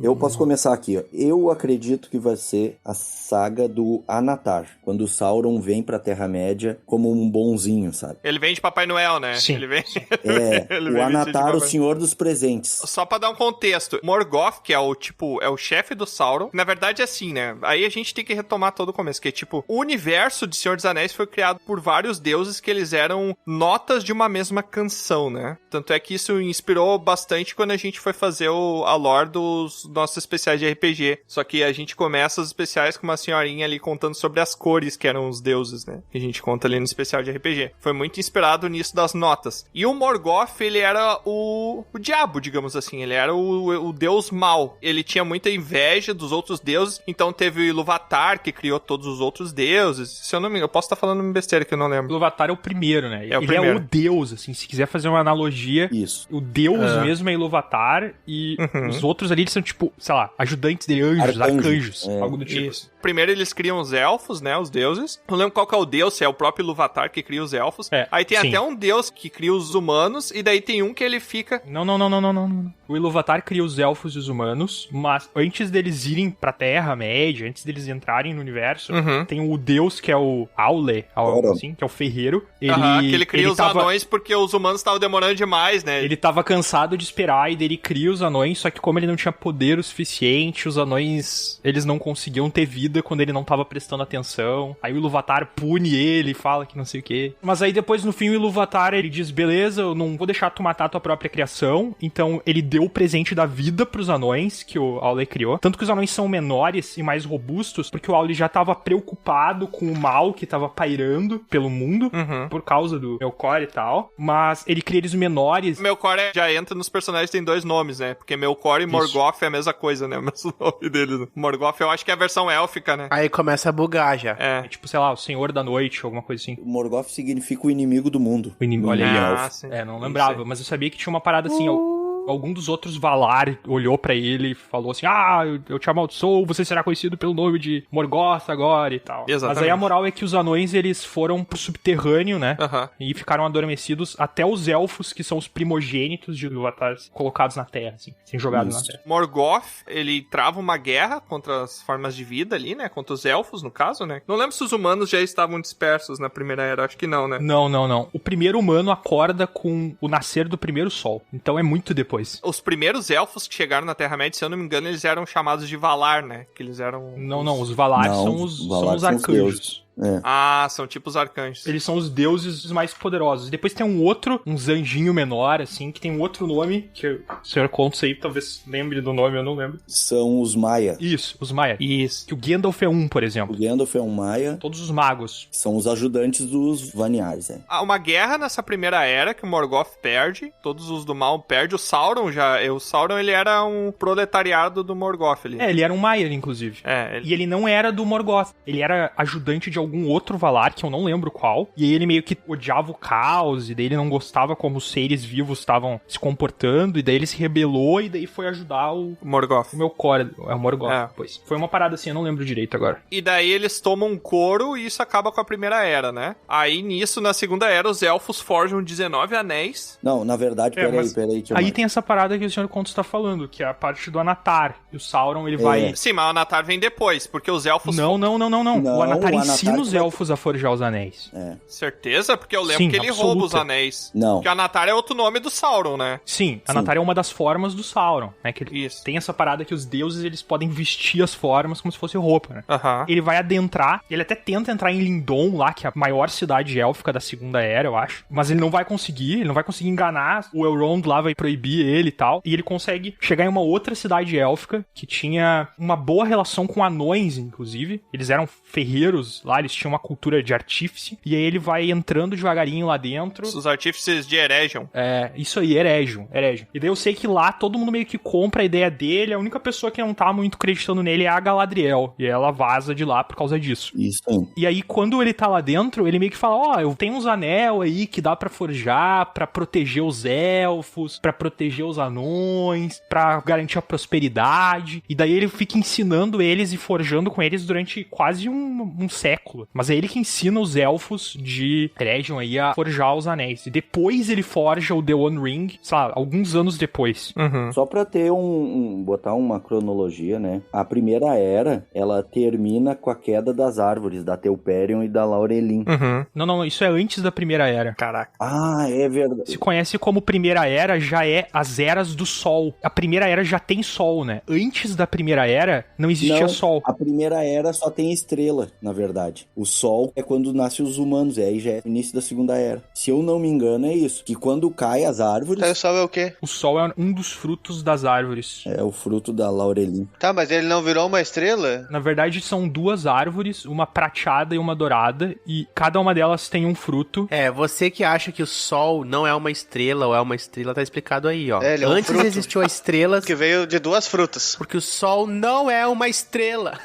Eu posso começar aqui, ó. Eu acredito que vai ser a saga do Anatar, quando o Sauron vem pra Terra-média como um bonzinho, sabe? Ele vem de Papai Noel, né? Sim. Ele vem... É, o Anatar, o Senhor dos Presentes. Só pra dar um contexto, Morgoth, que é o chefe do Sauron, na verdade é assim, né? Aí a gente tem que retomar todo o começo, que é tipo, o universo de Senhor dos Anéis foi criado por vários deuses que eles eram notas de uma mesma canção, né? Tanto é que isso inspirou bastante quando a gente foi fazer a lore dos nossos especiais de RPG. Só que a gente começa os especiais com uma senhorinha ali contando sobre as cores que eram os deuses, né? Que a gente conta ali no especial de RPG. Foi muito inspirado nisso das notas. E o Morgoth, ele era o diabo, digamos assim. Ele era o deus mau. Ele tinha muita inveja dos outros deuses. Então teve o Ilúvatar, que criou todos os outros deuses. Se eu não me engano, eu posso estar falando uma besteira que eu não lembro. O Ilúvatar é o primeiro, né? É o ele primeiro. é o deus, assim. Se quiser fazer uma analogia, Isso. o deus mesmo é Ilúvatar e os outros ali eles são tipo, sei lá, ajudantes dele, anjos, arcanjos, algo do tipo. Isso. Primeiro eles criam os elfos, né? Os deuses. Não lembro qual que é o deus, se é o próprio Ilúvatar que cria os elfos. Aí tem até um deus que cria os humanos, e daí tem um que ele fica... Não. O Ilúvatar cria os elfos e os humanos, mas antes deles irem pra Terra-média, antes deles entrarem no universo, tem o deus que é o Aule, algo assim, que é o ferreiro. Que ele cria os anões porque os humanos estavam demorando demais, né? Ele tava cansado de esperar e daí ele cria os anões, só que como ele não tinha poder o suficiente, os anões, eles não conseguiam ter vida quando ele não tava prestando atenção. Aí o Ilúvatar pune ele, fala que não sei o quê. Mas aí depois, no fim, o Ilúvatar, ele diz, beleza, eu não vou deixar tu matar tua própria criação. Então ele deu o presente da vida pros anões que o Aule criou. Tanto que os anões são menores e mais robustos, porque o Aule já tava preocupado com o mal que tava pairando pelo mundo, por causa do Melkor e tal. Mas ele cria eles menores. Melkor já entra nos personagens, tem 2 nomes, né? Porque Melkor e Morgoth é a mesma coisa, né? O mesmo nome deles. Morgoth eu acho que é a versão élfica, né? Aí começa a bugar já. É tipo, sei lá, o Senhor da Noite, alguma coisa assim. O Morgoth significa o inimigo do mundo. O inimigo, olha aí. Não lembrava, mas eu sabia que tinha uma parada assim, algum dos outros Valar olhou pra ele e falou assim, eu te amaldiçoo, você será conhecido pelo nome de Morgoth agora e tal. Exatamente. Mas aí a moral é que os anões, eles foram pro subterrâneo, né? E ficaram adormecidos até os elfos, que são os primogênitos de Ilúvatar, colocados na terra, assim jogados na terra. Morgoth, ele trava uma guerra contra as formas de vida ali, né? Contra os elfos, no caso, né? Não lembro se os humanos já estavam dispersos na Primeira Era, acho que não, né? Não. O primeiro humano acorda com o nascer do primeiro sol. Então é muito depois. Os primeiros elfos que chegaram na Terra-média, se eu não me engano, eles eram chamados de Valar, né? Que eles eram... Não, os Valar são os arcanjos. Ah, são tipo os arcanjos. Eles são os deuses mais poderosos. Depois tem um outro, um anjinho menor, assim, que tem um outro nome, que o senhor Contos aí talvez lembre do nome, eu não lembro. São os Maia. Isso, os Maia. Isso. Que o Gandalf é um, por exemplo. O Gandalf é um Maia. Todos os magos. São os ajudantes dos Vanyars, Há uma guerra nessa primeira era que o Morgoth perde, todos os do mal perdem. O Sauron ele era um proletariado do Morgoth ali. Ele era um Maia, inclusive. E ele não era do Morgoth. Ele era ajudante de algum outro Valar, que eu não lembro qual. E aí ele meio que odiava o caos, e daí ele não gostava como os seres vivos estavam se comportando, e daí ele se rebelou, e daí foi ajudar o Morgoth. O meu core, é o Morgoth, pois. Foi uma parada assim, eu não lembro direito agora. E daí eles tomam um couro, e isso acaba com a primeira era, né? Aí nisso, na segunda era, os elfos forjam 19 anéis. Não, na verdade, peraí. Aí tem essa parada que o Sr. Contos tá falando, que é a parte do Anatar. E o Sauron, ele vai... Sim, mas o Anatar vem depois, porque os elfos... Não. O Anatar ensina os elfos a forjar os anéis. Certeza? Porque eu lembro que ele rouba os anéis. Não. Porque o Anatar é outro nome do Sauron, né? Sim, Anatar é uma das formas do Sauron, né? Que ele tem essa parada que os deuses, eles podem vestir as formas como se fosse roupa, né? Ele vai adentrar, ele até tenta entrar em Lindon lá, que é a maior cidade élfica da Segunda Era, eu acho. Mas ele não vai conseguir enganar. O Elrond lá vai proibir ele e tal. E ele consegue chegar em uma outra cidade élfica que tinha uma boa relação com anões, inclusive. Eles eram ferreiros lá, eles tinham uma cultura de artífice. E aí ele vai entrando devagarinho lá dentro. Os artífices de Eregion. Isso aí, Eregion. E daí eu sei que lá todo mundo meio que compra a ideia dele. A única pessoa que não tá muito acreditando nele é a Galadriel. E ela vaza de lá por causa disso. Isso aí. E aí quando ele tá lá dentro, ele meio que fala, eu tenho uns anel aí que dá pra forjar, pra proteger os elfos, pra proteger os anões, pra garantir a prosperidade. E daí ele fica ensinando eles e forjando com eles durante quase um século. Mas é ele que ensina os elfos de Eregion aí a forjar os anéis. E depois ele forja o The One Ring, sei lá, alguns anos depois. Só pra ter botar uma cronologia, né? A primeira era, ela termina com a queda das árvores, da Telperion e da Laurelin. Não, isso é antes da primeira era. Caraca. Ah, é verdade. Se conhece como primeira era, já é as eras do sol. A primeira era já tem sol, né? Antes da primeira era, não existia sol. A primeira era só tem estrela, na verdade. O sol é quando nascem os humanos, aí já é o início da segunda era. Se eu não me engano, é isso. Que quando cai as árvores... Aí o sol é o quê? O sol é um dos frutos das árvores. É o fruto da Laurelin. Tá, mas ele não virou uma estrela? Na verdade, são duas árvores, uma prateada e uma dourada, e cada uma delas tem um fruto. Você que acha que o sol não é uma estrela ou é uma estrela, tá explicado aí, ó. Ele é Antes fruto. existiu a estrela... Que veio de duas frutas. Porque o sol não é uma estrela.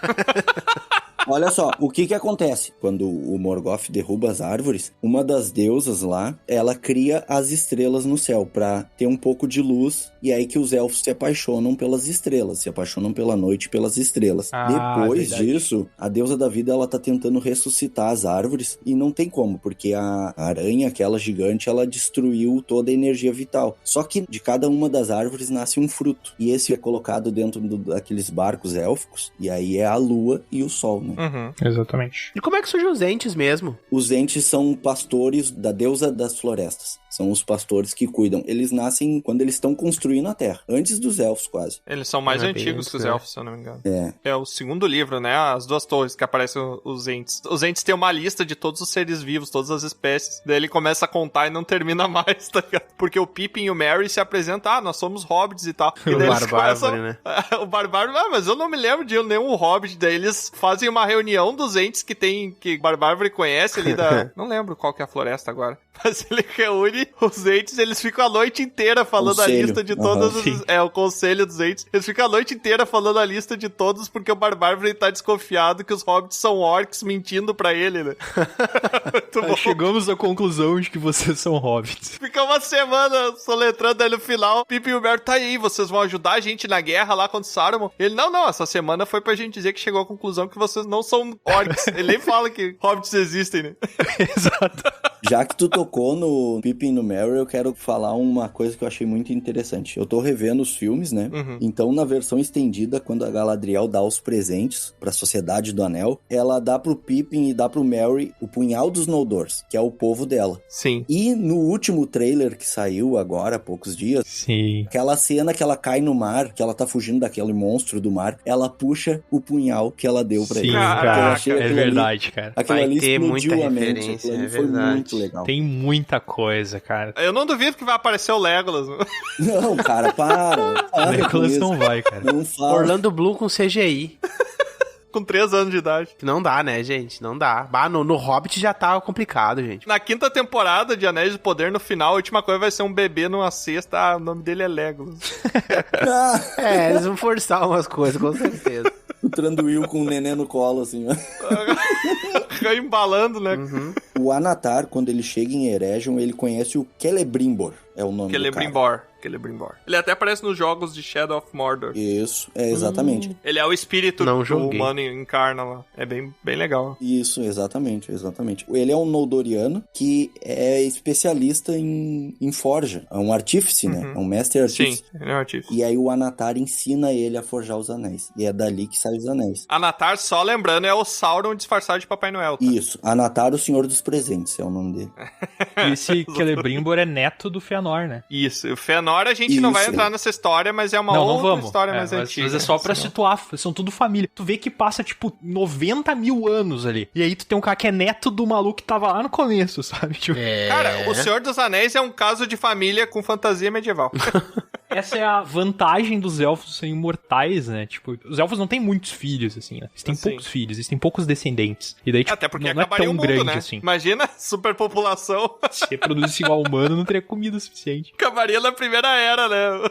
Olha só, o que acontece? Quando o Morgoth derruba as árvores, uma das deusas lá, ela cria as estrelas no céu pra ter um pouco de luz, e aí que os elfos se apaixonam pelas estrelas, se apaixonam pela noite e pelas estrelas. Depois disso, a deusa da vida, ela tá tentando ressuscitar as árvores, e não tem como, porque a aranha, aquela gigante, ela destruiu toda a energia vital. Só que de cada uma das árvores nasce um fruto, e esse é colocado dentro daqueles barcos élficos, e aí é a lua e o sol, né? Exatamente. E como é que surgiu os entes mesmo? Os entes são pastores da deusa das florestas. São os pastores que cuidam. Eles nascem quando eles estão construindo a terra. Antes dos elfos, quase. Eles são mais antigos que os elfos, se eu não me engano. É o segundo livro, né? As duas torres que aparecem os entes. Os entes têm uma lista de todos os seres vivos, todas as espécies. Daí ele começa a contar e não termina mais, tá ligado? Porque o Pippin e o Merry se apresentam, nós somos hobbits e tal. E o Barbárvore, né? O Barbárvore, mas eu não me lembro de nenhum hobbit. Daí eles fazem uma reunião dos entes que o Barbárvore conhece ali da... Não lembro qual que é a floresta agora. Mas ele reúne os entes, eles ficam a noite inteira falando a lista de todos os... o conselho dos entes. Eles ficam a noite inteira falando a lista de todos, porque o Barbárvore tá desconfiado que os hobbits são orcs mentindo pra ele, né? Muito bom. Chegamos à conclusão de que vocês são hobbits. Fica uma semana soletrando aí no final. Pippin e o Merry, tá aí, vocês vão ajudar a gente na guerra lá contra o Saruman? Ele, não, essa semana foi pra gente dizer que chegou à conclusão que vocês não são orcs. Ele nem fala que hobbits existem, né? Exato. Já que tu tocou tocou no Pippin e no Merry, eu quero falar uma coisa que eu achei muito interessante. Eu tô revendo os filmes, né? Então, na versão estendida, quando a Galadriel dá os presentes pra Sociedade do Anel, ela dá pro Pippin e dá pro Merry o punhal dos Noldors, que é o povo dela. Sim. E no último trailer que saiu agora, há poucos dias, Sim. aquela cena que ela cai no mar, que ela tá fugindo daquele monstro do mar, ela puxa o punhal que ela deu pra ele. Caraca, é verdade, cara. Aquilo Vai ali ter explodiu muita a mente. referência, Aquilo ali é foi verdade. muito legal. Tem muita coisa, cara. Eu não duvido que vai aparecer o Legolas. Não, cara, para com Legolas isso. não vai, cara. Não fala. Orlando Bloom com CGI. Com 3 anos de idade. Não dá, né, gente? Não dá. Bah, no Hobbit já tá complicado, gente. Na 5ª temporada de Anéis do Poder, no final, a última coisa vai ser um bebê numa cesta. Ah, o nome dele é Legolas. É, eles vão forçar umas coisas, com certeza. O Tranduil com o neném no colo, assim, ó. Embalando, né? O Anatar, quando ele chega em Eregion, ele conhece o Celebrimbor, é o nome do cara. Celebrimbor. Ele até aparece nos jogos de Shadow of Mordor. Isso, exatamente. Ele é o espírito Não que o joguei. humano encarna lá. É bem legal. Isso, exatamente. Ele é um Noldoriano que é especialista em forja. É um artífice, né? É um mestre artífice. Sim, ele é um artífice. E aí o Anatar ensina ele a forjar os anéis. E é dali que saem os anéis. Anatar, só lembrando, é o Sauron disfarçado de Papai Noel. Tá? Isso, Anatar, o Senhor dos Presentes, é o nome dele. E esse Celebrimbor é neto do Fëanor, né? Isso. O Fëanor a gente não vai Isso. entrar nessa história, mas é uma Não outra vamos. história mais antiga. Mas é só pra Senão- situar, são tudo família. Tu vê que passa, tipo, 90 mil anos ali. E aí tu tem um cara que é neto do maluco que tava lá no começo, sabe? Tipo, Cara, o Senhor dos Anéis é um caso de família com fantasia medieval. essa é a vantagem dos elfos serem imortais, né? Tipo, os elfos não têm muitos filhos, assim, né? Eles têm Sim. poucos filhos, eles têm poucos descendentes. E daí, tipo, Até porque não é acabaria tão o mundo, grande né? assim. Imagina, superpopulação. Se reproduzisse igual humano, não teria comida suficiente. Acabaria na primeira era, né?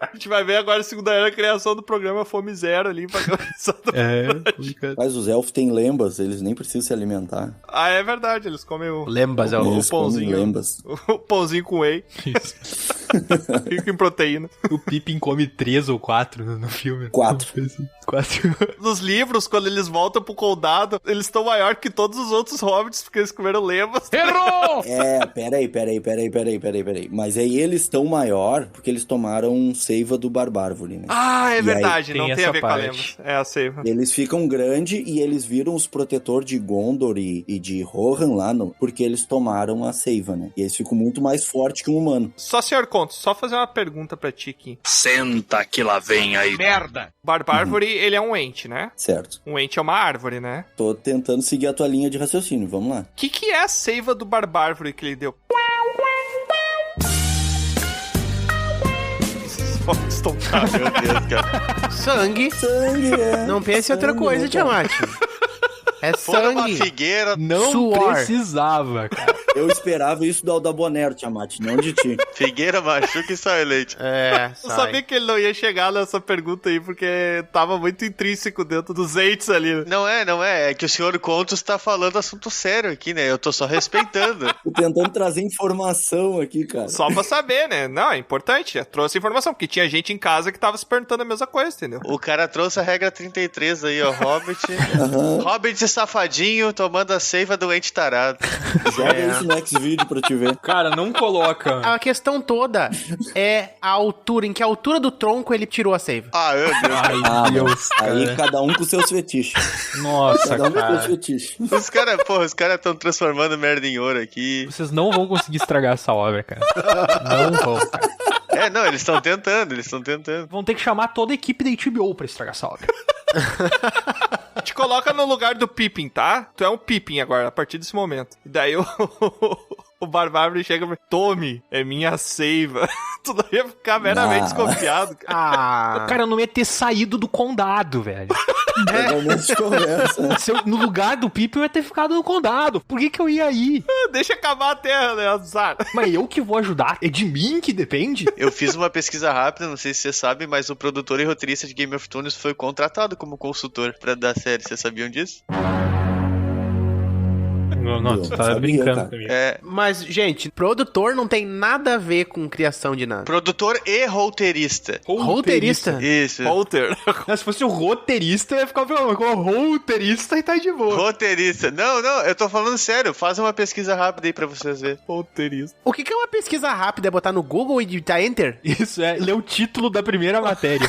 A gente vai ver agora a segunda era a criação do programa Fome Zero ali pra começar do... Mas os elfos têm lembas, eles nem precisam se alimentar. Ah, é verdade, eles comem o Lembas é o Eles comem pãozinho. lembas. O pãozinho com whey. Rico em proteína. O Pippin come 3 ou 4 no filme. 4. 4. Nos livros, quando eles voltam pro condado, eles estão maior que todos os outros hobbits, porque eles comeram lembas. Errou! É, peraí. Mas aí eles estão maior porque eles tomaram seiva do Barbárvore, né? Ah, é E verdade, aí não tem tem a essa ver com a parte. lembas. É a seiva. Eles ficam grandes e eles viram os protetores de Gondor e de Rohan lá, porque eles tomaram a seiva, né? E eles ficam muito mais fortes que um humano. Só, senhor Contos, só fazer uma pergunta pra ti aqui. Senta que lá vem aí. Merda! Barbárvore, ele é um ente, né? Certo. Um ente é uma árvore, né? Tô tentando seguir a tua linha de raciocínio, vamos lá. O que é a seiva do Barbárvore que ele deu? Só estontar, meu Deus, cara. Sangue. Sangue, é. Não pense em outra Sangue, coisa, né, cara? Tiamat. É Fora uma sangue. figueira. Não Suor. precisava, cara. Eu esperava isso do Aldabonero, Tiamat, não de ti. Figueira machuca e sai leite. É, Eu sai. sabia que ele não ia chegar nessa pergunta aí, porque tava muito intrínseco dentro dos entes ali. Né? Não é. É que o senhor Contos tá falando assunto sério aqui, né? Eu tô só respeitando. Tô tentando trazer informação aqui, cara. Só pra saber, né? Não, é importante. Eu trouxe informação, porque tinha gente em casa que tava se perguntando a mesma coisa, entendeu? O cara trouxe a regra 33 aí, ó. Hobbit. Hobbit safadinho tomando a seiva do ente tarado. Joga isso no Xvideo pra te ver. Cara, não coloca. A questão toda é a altura, em que altura do tronco ele tirou a seiva. Ah, meu Deus. Ai, Deus, Aí cara. cada um com seus fetiches. Nossa, Cada um com seus cara. fetiches. Os caras estão transformando merda em ouro aqui. Vocês não vão conseguir estragar essa obra, cara. Não vão, cara. É, não, eles estão tentando. Vão ter que chamar toda a equipe da HBO pra estragar essa obra. Te coloca no lugar do Pippin, tá? Tu é um Pippin agora, a partir desse momento. E daí o Barbárvore chega e fala, tome, é minha seiva. Tu não ia ficar meramente desconfiado, cara. Ah, Cara, eu não ia ter saído do condado, velho. Normalmente de conversa, né? Se eu, no lugar do Pippin, eu ia ter ficado no condado. Por que eu ia ir? Deixa acabar a terra, né, azar. Mas eu que vou ajudar. É de mim que depende? Eu fiz uma pesquisa rápida, não sei se você sabe, mas o produtor e roteirista de Game of Thrones foi contratado como consultor pra dar série. Vocês sabiam disso? Não, tu tá Sabia, brincando cara. comigo. Mas, gente, produtor não tem nada a ver com criação de nada. Produtor e roteirista. Roteirista? Isso. Holter. Se fosse o roteirista, eu ia ficar falando com o roteirista e tá de boa. Roteirista. Não, eu tô falando sério. Faz uma pesquisa rápida aí pra vocês verem. Roteirista. O que é uma pesquisa rápida? É botar no Google e digitar Enter? Isso, ler o título da primeira matéria.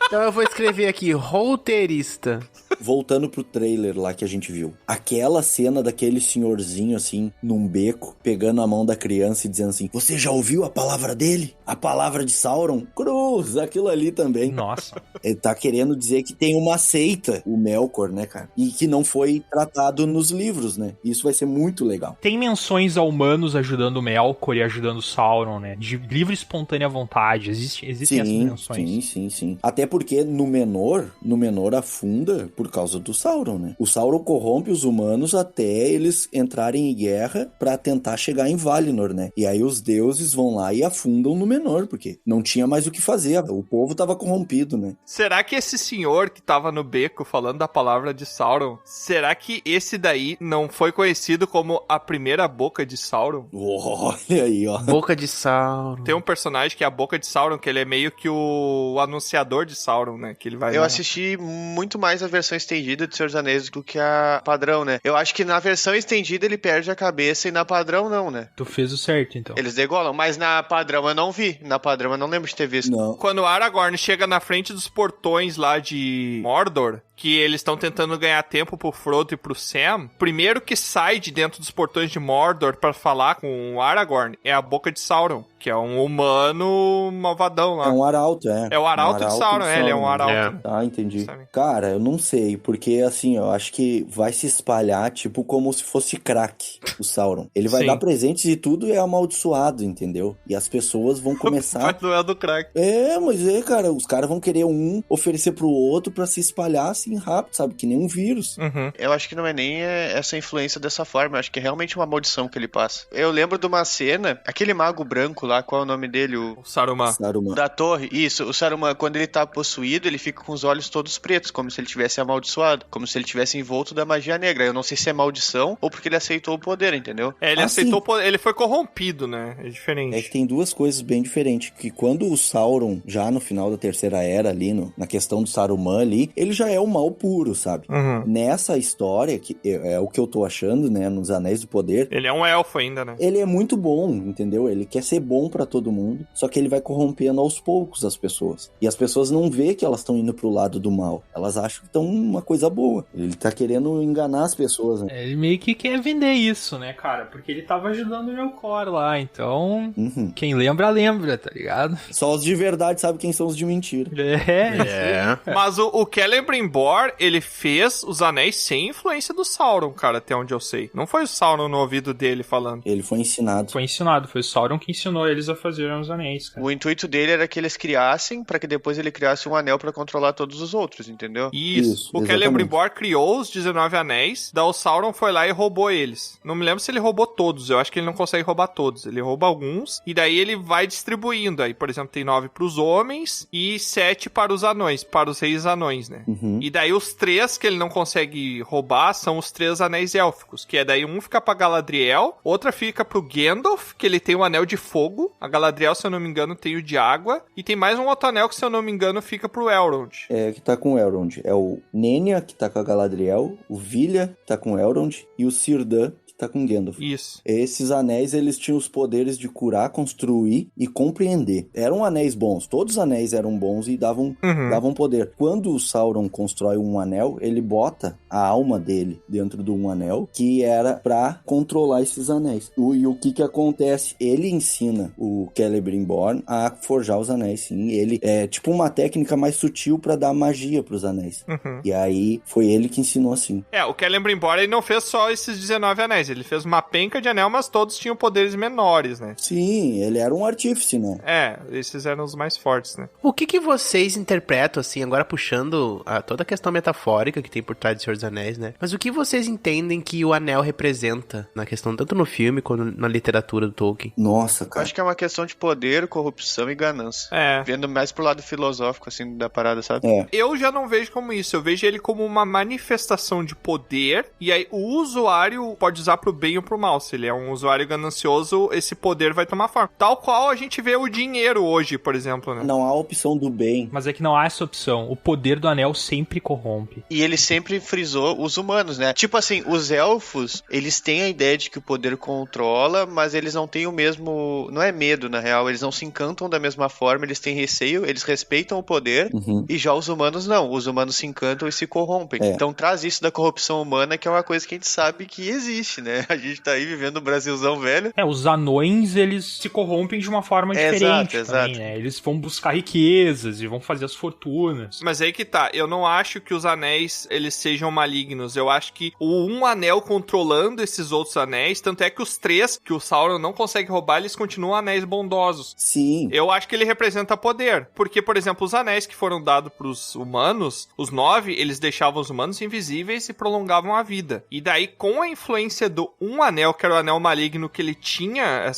Então eu vou escrever aqui, roteirista. Voltando pro trailer lá que a gente viu. Aquela cena daquele senhorzinho, assim, num beco, pegando a mão da criança e dizendo assim, você já ouviu a palavra dele? A palavra de Sauron? Cruz, aquilo ali também. Nossa. Ele tá querendo dizer que tem uma seita, o Melkor, né, cara? E que não foi tratado nos livros, né? Isso vai ser muito legal. Tem menções a humanos ajudando o Melkor e ajudando o Sauron, né? De livre e espontânea vontade. Existem essas menções. Sim. Até porque no Menor afunda por causa do Sauron, né? O Sauron corrompe os humanos até eles entrarem em guerra pra tentar chegar em Valinor, né? E aí os deuses vão lá e afundam no Menor, porque não tinha mais o que fazer. O povo tava corrompido, né? Será que esse senhor que tava no beco falando da palavra de Sauron, será que esse daí não foi conhecido como a primeira boca de Sauron? Olha aí, ó. Boca de Sauron. Tem um personagem que é a boca de Sauron, que ele é meio que o anunciador de Sauron, né? Que ele vai Eu assisti muito mais a versão estendida de Senhor dos Anéis do que a padrão, né? Eu acho que na versão estendida ele perde a cabeça e na padrão não, né? Tu fez o certo, então. Eles degolam, mas na padrão eu não vi. Na padrão eu não lembro de ter visto. Não. Quando o Aragorn chega na frente dos portões lá de Mordor, que eles estão tentando ganhar tempo pro Frodo e pro Sam, primeiro que sai de dentro dos portões de Mordor pra falar com o Aragorn é a boca de Sauron, que é um humano malvadão lá. É um arauto, é. É o arauto de Sauron, ele é um arauto. Ah, entendi. Sabe? Cara, eu não sei, porque assim, eu acho que vai se espalhar, tipo, como se fosse crack, o Sauron. Ele vai Sim. dar presentes e tudo é amaldiçoado, entendeu? E as pessoas vão começar... Vai doer do crack. Mas cara, os caras vão querer oferecer pro outro pra se espalhar assim rápido, sabe? Que nem um vírus. Uhum. Eu acho que não é nem essa influência dessa forma, eu acho que é realmente uma maldição que ele passa. Eu lembro de uma cena, aquele mago branco lá, qual é o nome dele? O Saruman. Da torre, isso, o Saruman, quando ele tá possuído, ele fica com os olhos todos pretos, como se ele tivesse amaldiçoado, como se ele tivesse envolto da magia negra. Eu não sei se é maldição ou porque ele aceitou o poder, entendeu? Ele aceitou o poder, ele foi corrompido, né? É diferente. É que tem duas coisas bem diferentes, que quando o Sauron, já no final da Terceira Era ali, na questão do Saruman ali, ele já é o mal puro, sabe? Uhum. Nessa história, que é o que eu tô achando, né, nos Anéis do Poder, Ele é um elfo ainda, né? ele é muito bom, entendeu? Ele quer ser bom pra todo mundo, só que ele vai corrompendo aos poucos as pessoas. E as pessoas não vê que elas estão indo pro lado do mal. Elas acham que estão uma coisa boa. Ele tá querendo enganar as pessoas, né? Ele meio que quer vender isso, né, cara? Porque ele tava ajudando o Melkor lá, então... Quem lembra, tá ligado? Só os de verdade sabem quem são os de mentira. Mas o Celebrimbor, ele fez os anéis sem influência do Sauron, cara, até onde eu sei. Não foi o Sauron no ouvido dele falando. Ele foi ensinado. Foi o Sauron que ensinou eles a fazer os anéis, cara. O intuito dele era que eles criassem, pra que depois ele criasse um anel pra controlar todos os outros, entendeu? Isso. O Celebrimbor criou os 19 anéis, daí o Sauron foi lá e roubou eles. Não me lembro se ele roubou todos, eu acho que ele não consegue roubar todos. Ele rouba alguns, e daí ele vai distribuindo. Aí, por exemplo, tem 9 pros homens e 7 para os anões, para os reis anões, né? E daí os 3 que ele não consegue roubar são os 3 anéis élficos, que é daí um fica pra Galadriel, outra fica pro Gandalf, que ele tem o anel de fogo, a Galadriel, se eu não me engano, tem o de água, e tem mais um outro anel que, se eu não me engano, fica pro Elrond. É, que tá com o Elrond. É o Nenya, que tá com a Galadriel, o Vilya, que tá com o Elrond, e o Círdan, tá com Gandalf. Isso. Esses anéis, eles tinham os poderes de curar, construir e compreender. Eram anéis bons. Todos os anéis eram bons e davam poder. Quando o Sauron constrói um anel, ele bota a alma dele dentro de um anel, que era pra controlar esses anéis. E o que acontece? Ele ensina o Celebrimbor a forjar os anéis, sim. Ele é tipo uma técnica mais sutil pra dar magia pros anéis. E aí, foi ele que ensinou assim. O Celebrimbor, ele não fez só esses 19 anéis. Ele fez uma penca de anel, mas todos tinham poderes menores, né? Sim, ele era um artífice, né? Esses eram os mais fortes, né? O que vocês interpretam, assim, agora puxando toda a questão metafórica que tem por trás de Senhor dos Anéis, né? Mas o que vocês entendem que o anel representa na questão, tanto no filme quanto na literatura do Tolkien? Nossa, cara. Eu acho que é uma questão de poder, corrupção e ganância. Vendo mais pro lado filosófico, assim, da parada, sabe? Eu já não vejo como isso. Eu vejo ele como uma manifestação de poder, e aí o usuário pode usar usar pro bem ou pro mal. Se ele é um usuário ganancioso, esse poder vai tomar forma. Tal qual a gente vê o dinheiro hoje, por exemplo, né? Não há opção do bem. Mas é que não há essa opção. O poder do anel sempre corrompe. E ele sempre frisou os humanos, né? Tipo assim, os elfos, eles têm a ideia de que o poder controla, mas eles não têm o mesmo... Não é medo, na real. Eles não se encantam da mesma forma, eles têm receio, eles respeitam o poder, e já os humanos não. Os humanos se encantam e se corrompem. Então traz isso da corrupção humana, que é uma coisa que a gente sabe que existe, né? A gente tá aí vivendo no Brasilzão velho. Os anões, eles se corrompem de uma forma diferente também, né? Eles vão buscar riquezas e vão fazer as fortunas. Mas aí que tá, eu não acho que os anéis, eles sejam malignos. Eu acho que um anel controlando esses outros anéis, tanto é que os 3 que o Sauron não consegue roubar, eles continuam anéis bondosos. Sim. Eu acho que ele representa poder. Porque, por exemplo, os anéis que foram dados pros humanos, os 9, eles deixavam os humanos invisíveis e prolongavam a vida. E daí, com a influência do anel, que era o anel maligno, que ele tinha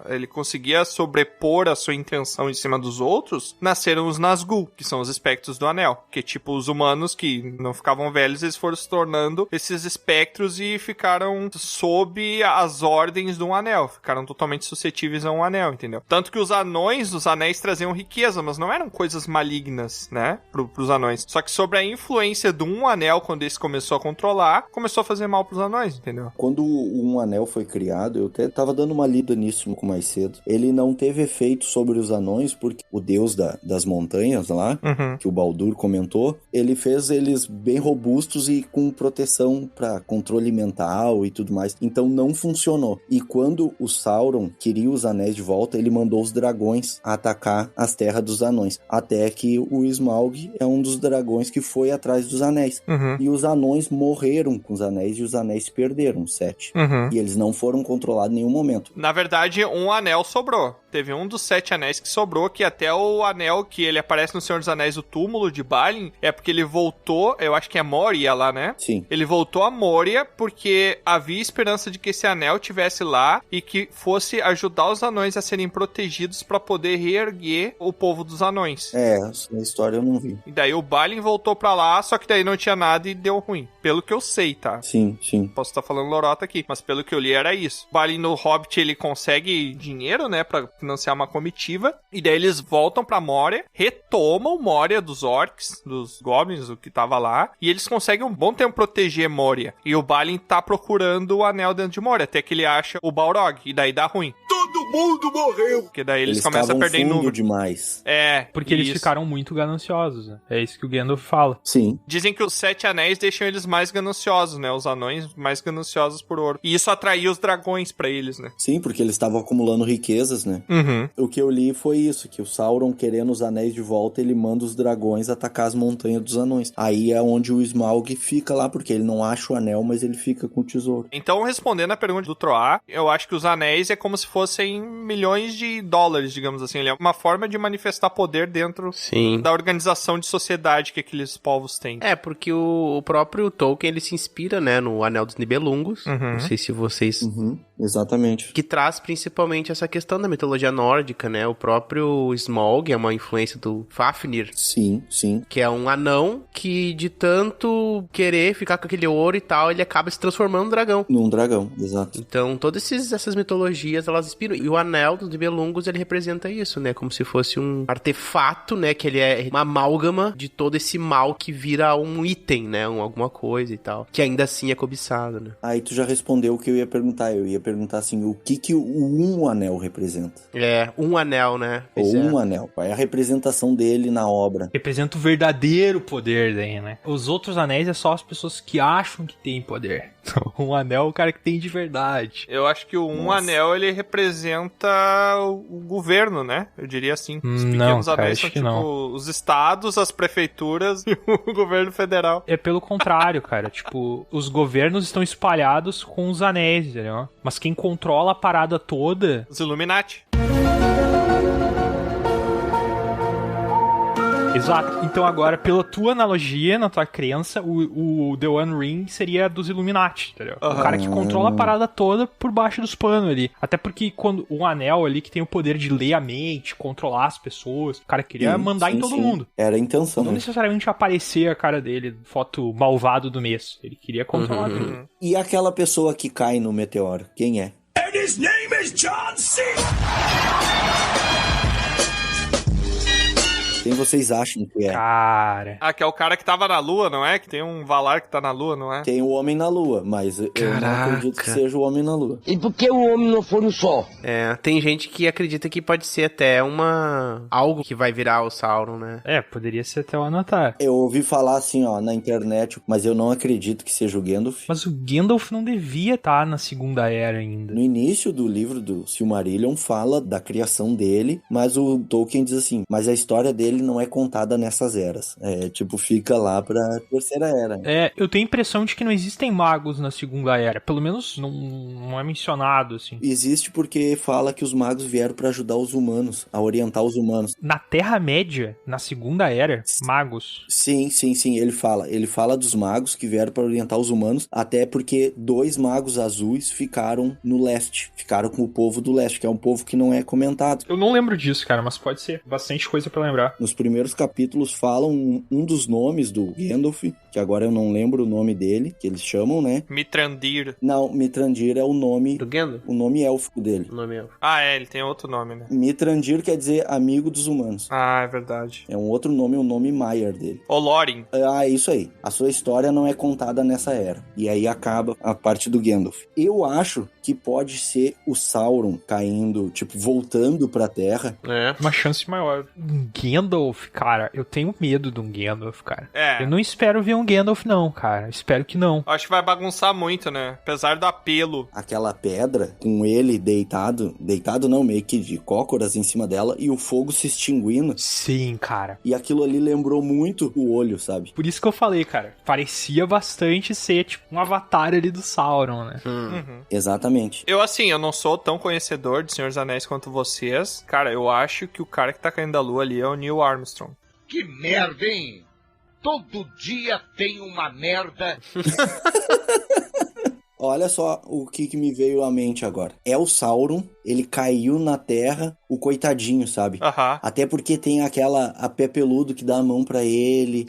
ele conseguia sobrepor a sua intenção em cima dos outros, nasceram os Nazgûl, que são os espectros do anel. Que tipo, os humanos que não ficavam velhos, eles foram se tornando esses espectros e ficaram sob as ordens do anel. Ficaram totalmente suscetíveis a um anel, entendeu? Tanto que os anéis traziam riqueza, mas não eram coisas malignas, né? Pros anões. Só que sobre a influência do anel, quando esse começou a controlar, começou a fazer mal pros anões, entendeu? Quando o anel foi criado, eu até tava dando uma lida nisso mais cedo. Ele não teve efeito sobre os anões, porque o deus das montanhas lá, que o Baldur comentou, ele fez eles bem robustos e com proteção para controle mental e tudo mais. Então não funcionou. E quando o Sauron queria os anéis de volta, ele mandou os dragões atacar as terras dos anões. Até que o Smaug é um dos dragões que foi atrás dos anéis. E os anões morreram com os anéis e os anéis se perderam, 7. E eles não foram controlados em nenhum momento. Na verdade, um anel sobrou. Teve um dos 7 anéis que sobrou, que até o anel que ele aparece no Senhor dos Anéis, o túmulo de Balin, é porque ele voltou, eu acho que é Moria lá, né? Sim. Ele voltou a Moria porque havia esperança de que esse anel tivesse lá e que fosse ajudar os anões a serem protegidos para poder reerguer o povo dos anões. Essa história eu não vi. E daí o Balin voltou pra lá, só que daí não tinha nada e deu ruim. Pelo que eu sei, tá? Sim. Posso estar falando lorota aqui, mas pelo que eu li era isso. O Balin no Hobbit, ele consegue dinheiro, né, pra financiar uma comitiva, e daí eles voltam pra Moria, retomam Moria dos orcs, dos goblins, o que tava lá, e eles conseguem um bom tempo proteger Moria. E o Balin tá procurando o anel dentro de Moria, até que ele acha o Balrog, e daí dá ruim. Todo mundo morreu! Porque daí eles começam a perder em número. Demais. Porque eles ficaram muito gananciosos, né? É isso que o Gandalf fala. Sim. Dizem que os 7 anéis deixam eles mais gananciosos, né? Os anões mais gananciosos por ouro. E isso atraiu os dragões pra eles, né? Sim, porque eles estavam acumulando riquezas, né? O que eu li foi isso, que o Sauron, querendo os anéis de volta, ele manda os dragões atacar as montanhas dos anões. Aí é onde o Smaug fica lá, porque ele não acha o anel, mas ele fica com o tesouro. Então, respondendo a pergunta do Troá, eu acho que os anéis é como se fossem milhões de dólares, digamos assim. Ele é uma forma de manifestar poder dentro da organização de sociedade que aqueles povos têm. Porque o próprio Tolkien, ele se inspira, né, no Anel dos Nibelungos. Não sei se vocês... Exatamente. Que traz principalmente essa questão da mitologia nórdica, né? O próprio Smaug é uma influência do Fafnir. Sim. Que é um anão que, de tanto querer ficar com aquele ouro e tal, ele acaba se transformando num dragão. Num dragão, exato. Então, todas essas mitologias, elas inspiram. E o Anel dos Nibelungos, ele representa isso, né? Como se fosse um artefato, né? Que ele é uma amálgama de todo esse mal que vira um item, né? Alguma coisa e tal. Que ainda assim é cobiçado, né? Aí tu já respondeu o que eu ia perguntar. Eu ia perguntar assim, o que o anel representa? Um anel, né? Um anel. Qual é a representação dele na obra? Representa o verdadeiro poder daí, né? Os outros anéis é só as pessoas que acham que tem poder. Um anel é o cara que tem de verdade. Eu acho que o anel, ele representa o governo, né? Eu diria assim. Os pequenos anéis são tipo os estados, as prefeituras e o governo federal. É pelo contrário, cara. Tipo, os governos estão espalhados com os anéis, entendeu? Mas quem controla a parada toda... Os Illuminati. Exato. Então agora, pela tua analogia, na tua crença, o The One Ring seria dos Illuminati, entendeu? O cara que controla a parada toda por baixo dos panos ali. Até porque quando o anel ali que tem o poder de ler a mente, controlar as pessoas, o cara queria mandar em todo mundo. Era a intenção. Não necessariamente aparecer a cara dele, foto malvado do mês. Ele queria controlar tudo. E aquela pessoa que cai no meteoro, quem é? And his name is John C. Quem vocês acham que é? Cara... Ah, que é o cara que tava na lua, não é? Que tem um Valar que tá na lua, não é? Tem o Homem na Lua, mas eu não acredito que seja o Homem na Lua. E por que o homem não foi no sol? Tem gente que acredita que pode ser até algo que vai virar o Sauron, né? Poderia ser até o Anatar. Eu ouvi falar assim, na internet, mas eu não acredito que seja o Gandalf. Mas o Gandalf não devia estar na Segunda Era ainda. No início do livro do Silmarillion fala da criação dele, mas o Tolkien diz assim, mas a história dele não é contada nessas eras. Fica lá pra Terceira Era. Eu tenho a impressão de que não existem magos na Segunda Era. Pelo menos não é mencionado, assim. Existe porque fala que os magos vieram pra ajudar os humanos, a orientar os humanos. Na Terra-média, na Segunda Era, magos. Sim. Ele fala dos magos que vieram pra orientar os humanos, até porque 2 magos azuis ficaram no leste. Ficaram com o povo do leste, que é um povo que não é comentado. Eu não lembro disso, cara, mas pode ser. Bastante coisa pra lembrar. Nos primeiros capítulos falam um dos nomes do Gandalf, que agora eu não lembro o nome dele, que eles chamam, né? Mithrandir. Não, Mithrandir é o nome... Do Gandalf? O nome élfico dele. O nome élfico. Ele tem outro nome, né? Mithrandir quer dizer amigo dos humanos. É verdade. É um outro nome, o nome Maiar dele. Olorin. É isso aí. A sua história não é contada nessa era. E aí acaba a parte do Gandalf. Eu acho que pode ser o Sauron caindo, voltando pra Terra. Uma chance maior. Gandalf, cara, eu tenho medo de um Gandalf, cara. É. Eu não espero ver um Gandalf, não, cara. Espero que não. Acho que vai bagunçar muito, né? Apesar do apelo. Aquela pedra, com ele deitado não, meio que de cócoras em cima dela, e o fogo se extinguindo. Sim, cara. E aquilo ali lembrou muito o olho, sabe? Por isso que eu falei, cara. Parecia bastante ser, tipo, um avatar ali do Sauron, né? Uhum. Exatamente. Eu não sou tão conhecedor de Senhor dos Anéis quanto vocês. Cara, eu acho que o cara que tá caindo da lua ali é o Neil Armstrong. Que merda, hein? Todo dia tem uma merda. Olha só o que me veio à mente agora. É o Sauron, ele caiu na terra, o coitadinho, sabe? Até porque tem a pé peludo que dá a mão pra ele.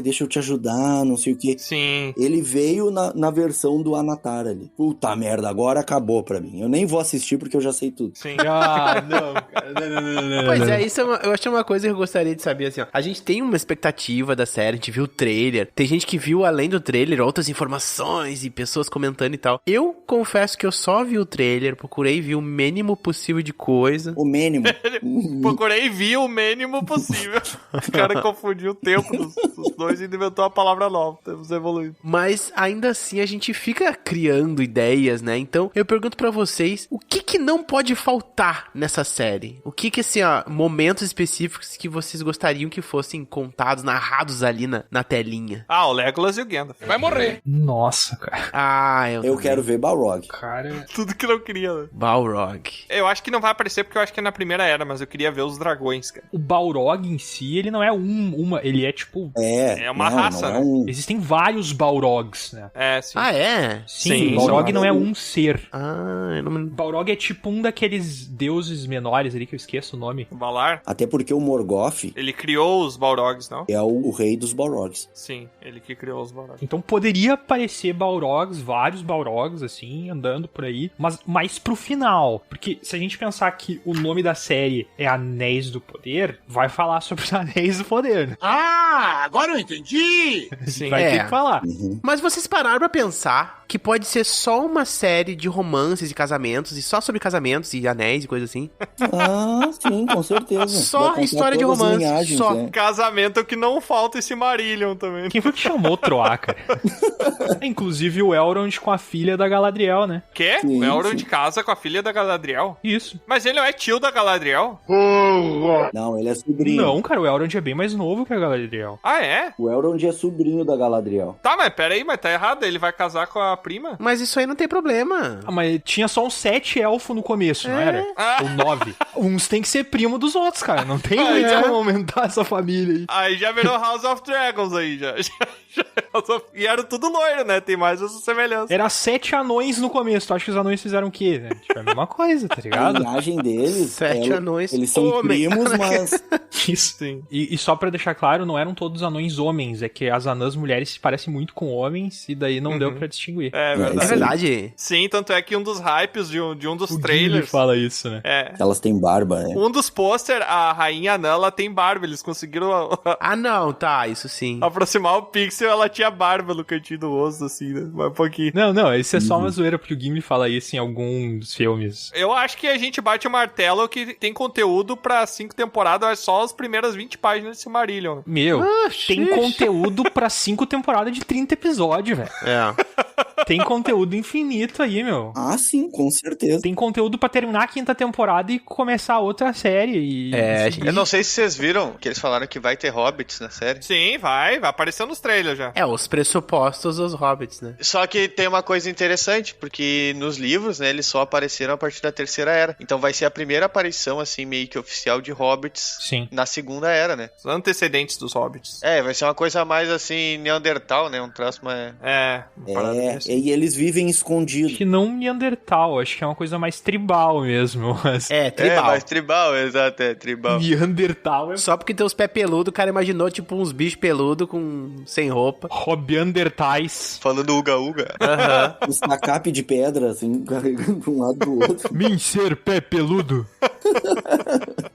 Deixa eu te ajudar, não sei o quê. Sim. Ele veio na versão do Anatar ali. Puta merda, agora acabou pra mim. Eu nem vou assistir porque eu já sei tudo. Sim. Não, cara. Não. Pois isso eu acho uma coisa que eu gostaria de saber, assim, ó. A gente tem uma expectativa da série, a gente viu o trailer. Tem gente que viu, além do trailer, outras informações e pessoas comentando e tal. Eu confesso que eu só vi o trailer, procurei ver o mínimo possível de coisa. O mínimo. Procurei e vi o mínimo possível. O cara confundiu o tempo dos dois e inventou uma palavra nova. Temos evoluído. Mas ainda assim a gente fica criando ideias, né? Então eu pergunto pra vocês, o que não pode faltar nessa série? O que assim, momentos específicos que vocês gostariam que fossem contados, narrados ali na telinha? O Legolas e o Gandalf. Vai morrer. Nossa, cara. Eu quero ver Balrog. Cara... Tudo que não queria, né? Balrog. Eu acho que não vai aparecer porque eu acho que é na Primeira Era, mas eu queria ver os dragões, cara. O Balrog em si, ele não é ele é tipo... É uma raça, né? Existem vários Balrogs, né? Sim. É? Sim, Balrog não é um ser. Eu não me... Balrog é tipo um daqueles deuses menores ali que eu esqueço o nome. O Valar? Até porque o Morgoth... Ele criou os Balrogs, não? É o rei dos Balrogs. Sim, ele que criou os Balrogs. Então poderia aparecer Balrogs, vários Balrogs, assim, andando por aí, mas mais pro final. Porque se a gente pensar que o nome da série é Anéis do Poder, vai falar sobre os Anéis do Poder. Agora eu entendi! Sim, vai ter que falar. Mas vocês pararam pra pensar que pode ser só uma série de romances e casamentos, e só sobre casamentos e anéis e coisa assim? Sim, com certeza. Só história de romance, só. Né? Casamento que não falta esse Silmarillion também. Quem foi que chamou o Troá, cara? Inclusive o Elrond com a filha da Galadriel, né? Quê? Sim, o Elrond casa com a filha da Galadriel? Isso. Mas ele não é tio da Galadriel? Não, ele é sobrinho. Não, cara, o Elrond é bem mais novo que a Galadriel. é? O Elrond é sobrinho da Galadriel. Tá, mas pera aí, mas tá errado. Ele vai casar com a prima? Mas isso aí não tem problema. Ah, mas tinha só uns 7 elfos no começo, não era? Ou 9. Uns tem que ser primo dos outros, cara. Não tem muito como aumentar essa família aí. Aí já virou House of Dragons aí, já. E era tudo loiro, né? Tem mais essa semelhança. Era 7 anões no começo. Tu acha que os anões fizeram o quê, né? Tipo, é a mesma coisa, tá A ligado? linhagem deles, 7 anões. eles são Homem. primos, mas... Isso. Sim. E só pra deixar claro, não eram todos anões homens. É que as anãs mulheres se parecem muito com homens e daí não deu pra distinguir. É verdade. É verdade. Sim, tanto é que um dos hypes de um dos O trailers... Gimli fala isso, né? É. Elas têm barba, né? Um dos pôster, a rainha anã, ela tem barba. Eles conseguiram Ah, não, tá, isso sim. aproximar o pixel, ela tinha barba no cantinho do rosto, assim, né? Mas um pouquinho. Não, isso é só uma zoeira, porque o Gimli fala isso em alguns filmes. Eu acho que a gente bate o martelo que tem conteúdo pra 5 temporadas, é só as primeiras 20 páginas de Silmarillion. Meu, tem conteúdo pra 5 temporadas de 30 episódios, velho. Tem conteúdo infinito aí, meu. Ah, sim, com certeza. Tem conteúdo pra terminar a 5ª temporada e começar outra série. E... Eu não sei se vocês viram que eles falaram que vai ter hobbits na série. Sim, vai aparecer nos trailers já. Os pressupostos dos hobbits, né? Só que tem uma coisa interessante, porque nos livros, né, eles só apareceram a partir da Terceira Era. Então vai ser a primeira aparição, assim, meio que oficial de hobbits na Segunda Era, né? Os antecedentes dos hobbits. Vai ser uma coisa mais, assim, Neandertal, né? Um traço mais... E eles vivem escondidos. Que não Neandertal, acho que é uma coisa mais tribal mesmo. Mas... Tribal. mais tribal, exato, tribal. Neandertal Só porque tem os pés peludos, o cara imaginou, tipo, uns bichos peludos sem roupa. Hobbiandertais. Falando uga-uga. Os tacape de pedra, assim, carregando de um lado do outro. Min ser pé peludo.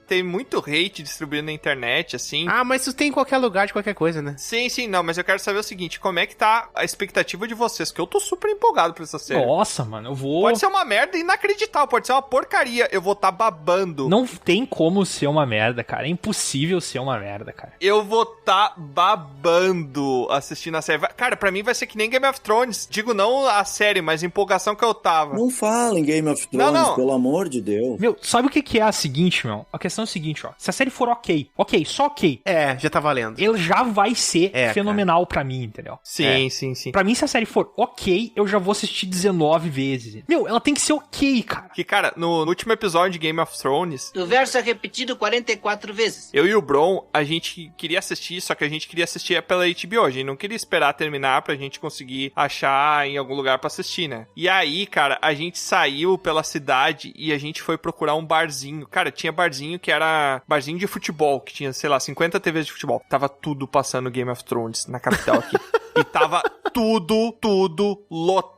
Tem muito hate distribuído na internet, assim. Ah, mas isso tem em qualquer lugar de qualquer coisa, né? Sim, não, mas eu quero saber o seguinte, como é que tá a expectativa de vocês? Que eu tô super empolgado pra essa série. Nossa, mano, eu vou... Pode ser uma merda inacreditável, pode ser uma porcaria, eu vou tá babando. Não tem como ser uma merda, cara. É impossível ser uma merda, cara. Eu vou tá babando assistindo a série. Cara, pra mim vai ser que nem Game of Thrones. Digo não a série, mas a empolgação que eu tava. Não fala em Game of Thrones, pelo amor de Deus. Meu, sabe o que é a seguinte, meu? A questão é a seguinte, ó. Se a série for ok, só ok. Já tá valendo. Ele já vai ser fenomenal pra mim, entendeu? Sim. Pra mim, se a série for ok, eu já vou assistir 19 vezes. Meu, ela tem que ser ok, cara. Que, cara, no último episódio de Game of Thrones... O verso é repetido 44 vezes. Eu e o Bron, a gente queria assistir, só que a gente queria assistir pela HBO. A gente não queria esperar terminar pra gente conseguir achar em algum lugar pra assistir, né? E aí, cara, a gente saiu pela cidade e a gente foi procurar um barzinho. Cara, tinha barzinho que era barzinho de futebol, que tinha, sei lá, 50 TVs de futebol. Tava tudo passando Game of Thrones na capital aqui. E tava tudo lotado.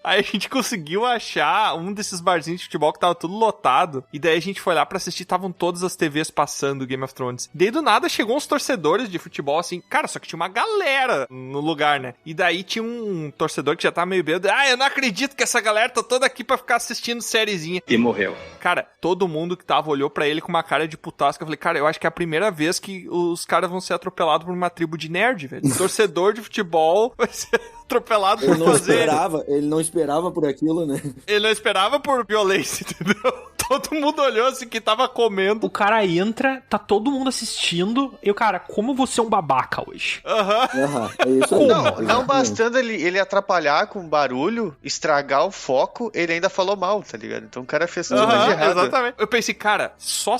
Aí a gente conseguiu achar um desses barzinhos de futebol que tava tudo lotado. E daí a gente foi lá pra assistir, estavam todas as TVs passando Game of Thrones. Daí do nada chegou uns torcedores de futebol, assim, cara, só que tinha uma galera no lugar, né? E daí tinha um torcedor que já tava meio bêbado. Eu não acredito que essa galera tá toda aqui pra ficar assistindo sériezinha. E morreu. Cara, todo mundo que tava olhou pra ele com uma cara de putasca. Eu falei, cara, eu acho que é a primeira vez que os caras vão ser atropelados por uma tribo de nerd, velho. Torcedor de futebol vai ser atropelado por fazer. Ele não esperava por aquilo, né? Ele não esperava por violência, entendeu? Todo mundo olhou assim que tava comendo. O cara entra, tá todo mundo assistindo. E o cara, como você é um babaca hoje? É isso aí. Não bastando ele atrapalhar com barulho, estragar o foco, ele ainda falou mal, tá ligado? Então o cara fez tudo de errado. Exatamente. Eu pensei, cara, só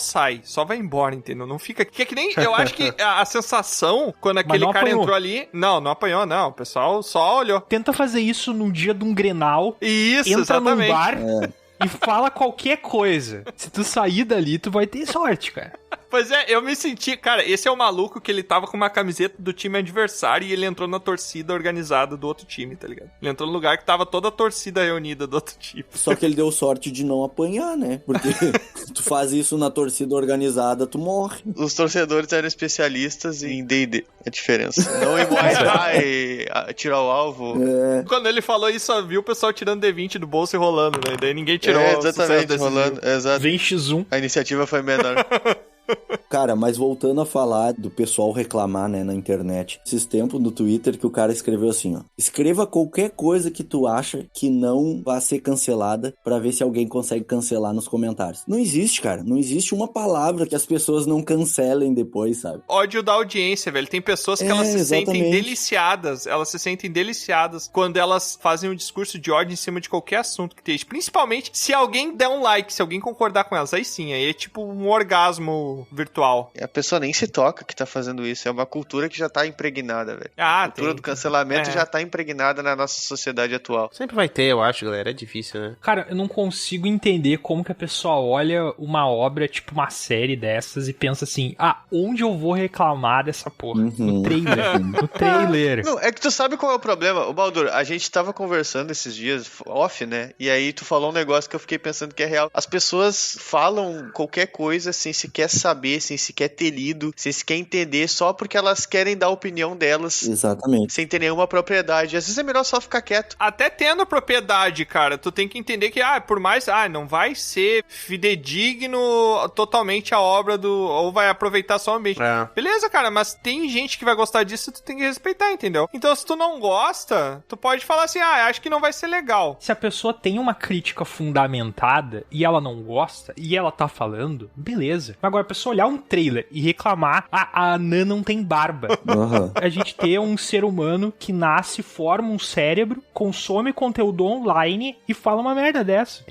vai embora, entendeu? Não fica... Que é que nem... Eu acho que a sensação, quando aquele cara entrou ali... Não apanhou, não. O pessoal só olhou. Tenta fazer isso num dia de um Grenal. Isso, entra exatamente. Num bar e fala qualquer coisa. Se tu sair dali, tu vai ter sorte, cara. Pois é, eu me senti... Cara, esse é o maluco que ele tava com uma camiseta do time adversário e ele entrou na torcida organizada do outro time, tá ligado? Ele entrou no lugar que tava toda a torcida reunida do outro time. Só que ele deu sorte de não apanhar, né? Porque tu faz isso na torcida organizada, tu morre. Os torcedores eram especialistas em D&D. A diferença. Não em Muay Thai, tirar o alvo. Quando ele falou isso, viu o pessoal tirando D20 do bolso e rolando, né? Daí ninguém tirou exatamente, rolando. Exato. Vem X1. A iniciativa foi menor. Cara, mas voltando a falar do pessoal reclamar, né, na internet. Esses tempos no Twitter que o cara escreveu assim, ó. Escreva qualquer coisa que tu acha que não vai ser cancelada pra ver se alguém consegue cancelar nos comentários. Não existe, cara. Não existe uma palavra que as pessoas não cancelem depois, sabe? Ódio da audiência, velho. Tem pessoas que elas se sentem deliciadas. Elas se sentem deliciadas quando elas fazem um discurso de ódio em cima de qualquer assunto que esteja. Principalmente se alguém der um like, se alguém concordar com elas. Aí sim, aí é tipo um orgasmo virtual. A pessoa nem se toca que tá fazendo isso. É uma cultura que já tá impregnada, velho. A cultura do cancelamento já tá impregnada na nossa sociedade atual. Sempre vai ter, eu acho, galera. É difícil, né? Cara, eu não consigo entender como que a pessoa olha uma obra, tipo uma série dessas, e pensa assim, onde eu vou reclamar dessa porra? No trailer. No trailer. Não, é que tu sabe qual é o problema? Ô, Baldur, a gente tava conversando esses dias, off, né? E aí tu falou um negócio que eu fiquei pensando que é real. As pessoas falam qualquer coisa sem sequer saber, sem sequer ter lido, sem sequer entender, só porque elas querem dar a opinião delas. Exatamente. Sem ter nenhuma propriedade. Às vezes é melhor só ficar quieto. Até tendo propriedade, cara, tu tem que entender que, por mais, não vai ser fidedigno totalmente a obra ou vai aproveitar só o ambiente. Beleza, cara, mas tem gente que vai gostar disso e tu tem que respeitar, entendeu? Então, se tu não gosta, tu pode falar assim, acho que não vai ser legal. Se a pessoa tem uma crítica fundamentada e ela não gosta, e ela tá falando, beleza. Agora, a pessoa olhar um trailer e reclamar, a anã não tem barba. A gente ter um ser humano que nasce, forma um cérebro, consome conteúdo online e fala uma merda dessa.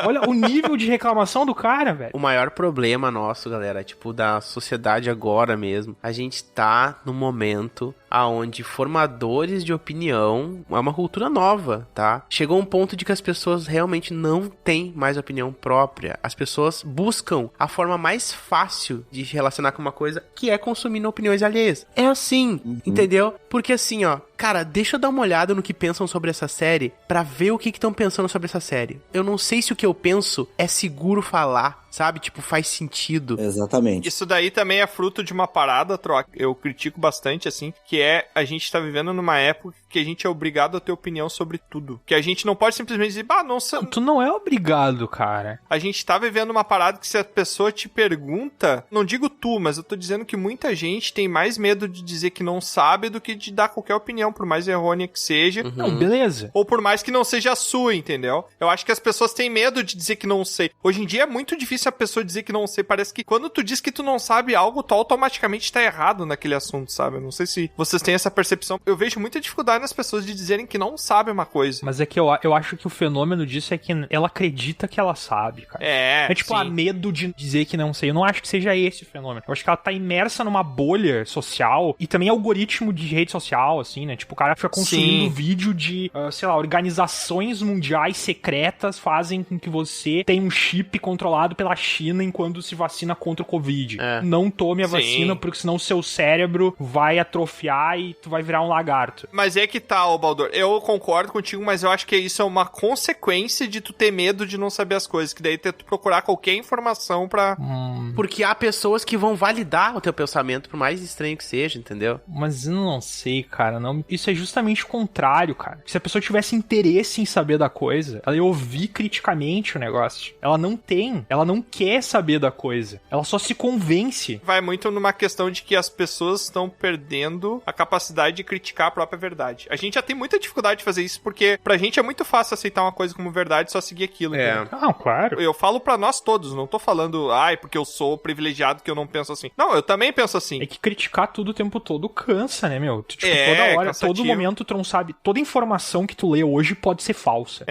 Olha o nível de reclamação do cara, velho. O maior problema nosso, galera, tipo, da sociedade agora mesmo, a gente tá num momento aonde formadores de opinião é uma cultura nova, tá? Chegou um ponto de que as pessoas realmente não têm mais opinião própria. As pessoas buscam a forma mais fácil de se relacionar com uma coisa, que é consumindo opiniões alheias. É assim, entendeu? Porque assim, ó, cara, deixa eu dar uma olhada no que pensam sobre essa série pra ver o que estão pensando sobre essa série. Eu não sei se o que eu penso é seguro falar, sabe? Tipo, faz sentido. Exatamente. Isso daí também é fruto de uma parada, Troca, eu critico bastante, assim, que a gente tá vivendo numa época que a gente é obrigado a ter opinião sobre tudo. Que a gente não pode simplesmente dizer, não, tu não é obrigado, cara. A gente tá vivendo uma parada que se a pessoa te pergunta, não digo tu, mas eu tô dizendo que muita gente tem mais medo de dizer que não sabe do que de dar qualquer opinião, por mais errônea que seja. Não, beleza. Ou por mais que não seja a sua, entendeu? Eu acho que as pessoas têm medo de dizer que não sei. Hoje em dia é muito difícil a pessoa dizer que não sei. Parece que quando tu diz que tu não sabe algo, tu automaticamente tá errado naquele assunto, sabe? Eu não sei se vocês têm essa percepção. Eu vejo muita dificuldade nas pessoas de dizerem que não sabem uma coisa. Mas é que eu acho que o fenômeno disso é que ela acredita que ela sabe, cara. É tipo, medo de dizer que não sei. Eu não acho que seja esse o fenômeno. Eu acho que ela tá imersa numa bolha social e também algoritmo de rede social, assim, né? Tipo, o cara fica consumindo vídeo de, sei lá, organizações mundiais secretas fazem com que você tenha um chip controlado pela China enquanto se vacina contra o Covid. Não tome a vacina, porque senão o seu cérebro vai atrofiar e tu vai virar um lagarto. Mas é que tá, ô Baldur, eu concordo contigo, mas eu acho que isso é uma consequência de tu ter medo de não saber as coisas, que daí tu procurar qualquer informação pra... Porque há pessoas que vão validar o teu pensamento, por mais estranho que seja, entendeu? Mas eu não sei, cara, não... Isso é justamente o contrário, cara. Se a pessoa tivesse interesse em saber da coisa, ela ia ouvir criticamente o negócio. Ela não quer saber da coisa. Ela só se convence. Vai muito numa questão de que as pessoas estão perdendo a capacidade de criticar a própria verdade. A gente já tem muita dificuldade de fazer isso, porque pra gente é muito fácil aceitar uma coisa como verdade e só seguir aquilo. Não, claro. Eu falo pra nós todos, não tô falando, porque eu sou privilegiado que eu não penso assim. Não, eu também penso assim. É que criticar tudo o tempo todo cansa, né, meu? Tipo, toda hora, cansativo. Todo momento tu não sabe. Toda informação que tu lê hoje pode ser falsa.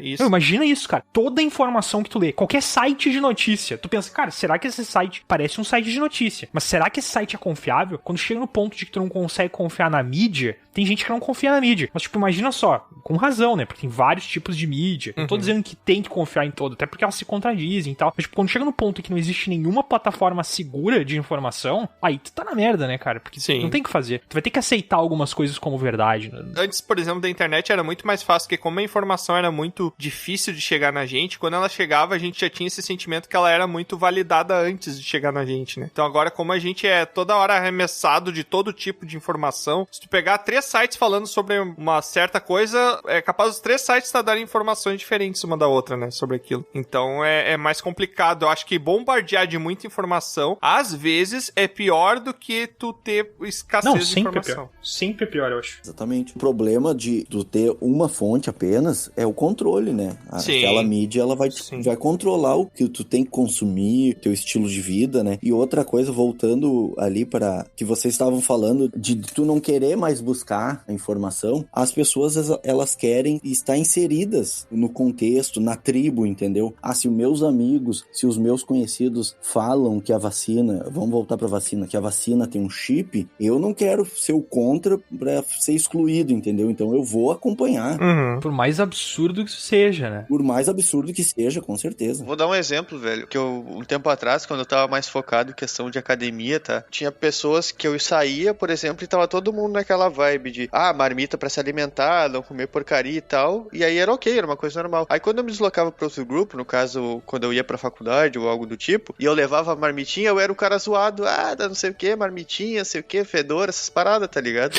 Isso. Imagina isso, cara. Toda informação que tu lê, qualquer site de notícia, tu pensa, cara, será que esse site parece um site de notícia? Mas será que esse site é confiável? Quando chega no ponto de que tu não consegue confiar na mídia, tem gente que não confia na mídia. Mas, tipo, imagina só, com razão, né? Porque tem vários tipos de mídia. Não tô dizendo que tem que confiar em todo, até porque elas se contradizem e tal. Mas, tipo, quando chega no ponto em que não existe nenhuma plataforma segura de informação, aí tu tá na merda, né, cara? Porque não tem o que fazer. Tu vai ter que aceitar algumas coisas como verdade. Né? Antes, por exemplo, da internet era muito mais fácil, porque como a informação era muito difícil de chegar na gente, quando ela chegava, a gente já tinha esse sentimento que ela era muito validada antes de chegar na gente, né? Então agora, como a gente é toda hora arremessado de todo tipo de informação, se tu pegar 3 sites falando sobre uma certa coisa, é capaz os 3 sites darem informações diferentes uma da outra, né? Sobre aquilo. Então é mais complicado. Eu acho que bombardear de muita informação, às vezes, é pior do que tu ter escassez de informação. Sempre é pior, eu acho. Exatamente. O problema de tu ter uma fonte apenas é o controle, né? Aquela mídia, ela vai controlar o que tu tem que consumir, teu estilo de vida, né? E outra coisa, voltando ali para que vocês estavam falando de tu não querer mais buscar a informação, as pessoas, elas querem estar inseridas no contexto, na tribo, entendeu? Se os meus amigos, se os meus conhecidos falam que a vacina, vamos voltar pra vacina, que a vacina tem um chip, eu não quero ser o contra pra ser excluído, entendeu? Então eu vou acompanhar. Por mais absurdo que isso seja, né? Por mais absurdo que seja, com certeza. Vou dar um exemplo, velho, que um tempo atrás, quando eu tava mais focado em questão de academia, tá? Tinha pessoas que eu saía, por exemplo, e tava todo mundo naquela vibe de, marmita pra se alimentar, não comer porcaria e tal, e aí era ok, era uma coisa normal. Aí quando eu me deslocava pra outro grupo, no caso, quando eu ia pra faculdade ou algo do tipo, e eu levava a marmitinha, eu era o cara zoado, não sei o que, marmitinha, sei o que, fedor, essas paradas, tá ligado?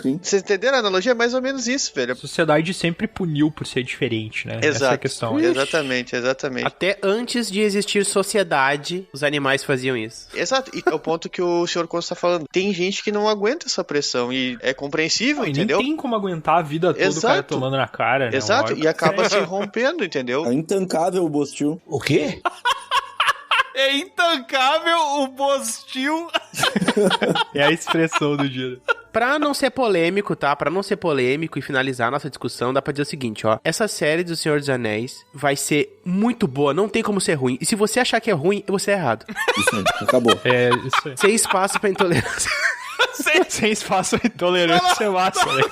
Sim. Vocês entenderam? A analogia é mais ou menos isso, velho. A sociedade sempre puniu por ser diferente, né? Exato. Essa é a questão. Exatamente. Até antes de existir sociedade, os animais faziam isso. Exato, e é o ponto que o Sr. Costa tá falando. Tem gente que não aguenta essa pressão, e é compreensível, entendeu? Nem tem como aguentar a vida toda o cara tomando na cara, né? Exato, e acaba se rompendo, entendeu? É intancável o Bostil. O quê? É intancável o Bostil. É a expressão do dia. Pra não ser polêmico, tá? Pra não ser polêmico e finalizar a nossa discussão, dá pra dizer o seguinte, ó. Essa série do Senhor dos Anéis vai ser muito boa, não tem como ser ruim. E se você achar que é ruim, você é errado. Isso aí, acabou. É, isso aí. Sem espaço pra intolerância. Sem espaço pra intolerância é massa, né?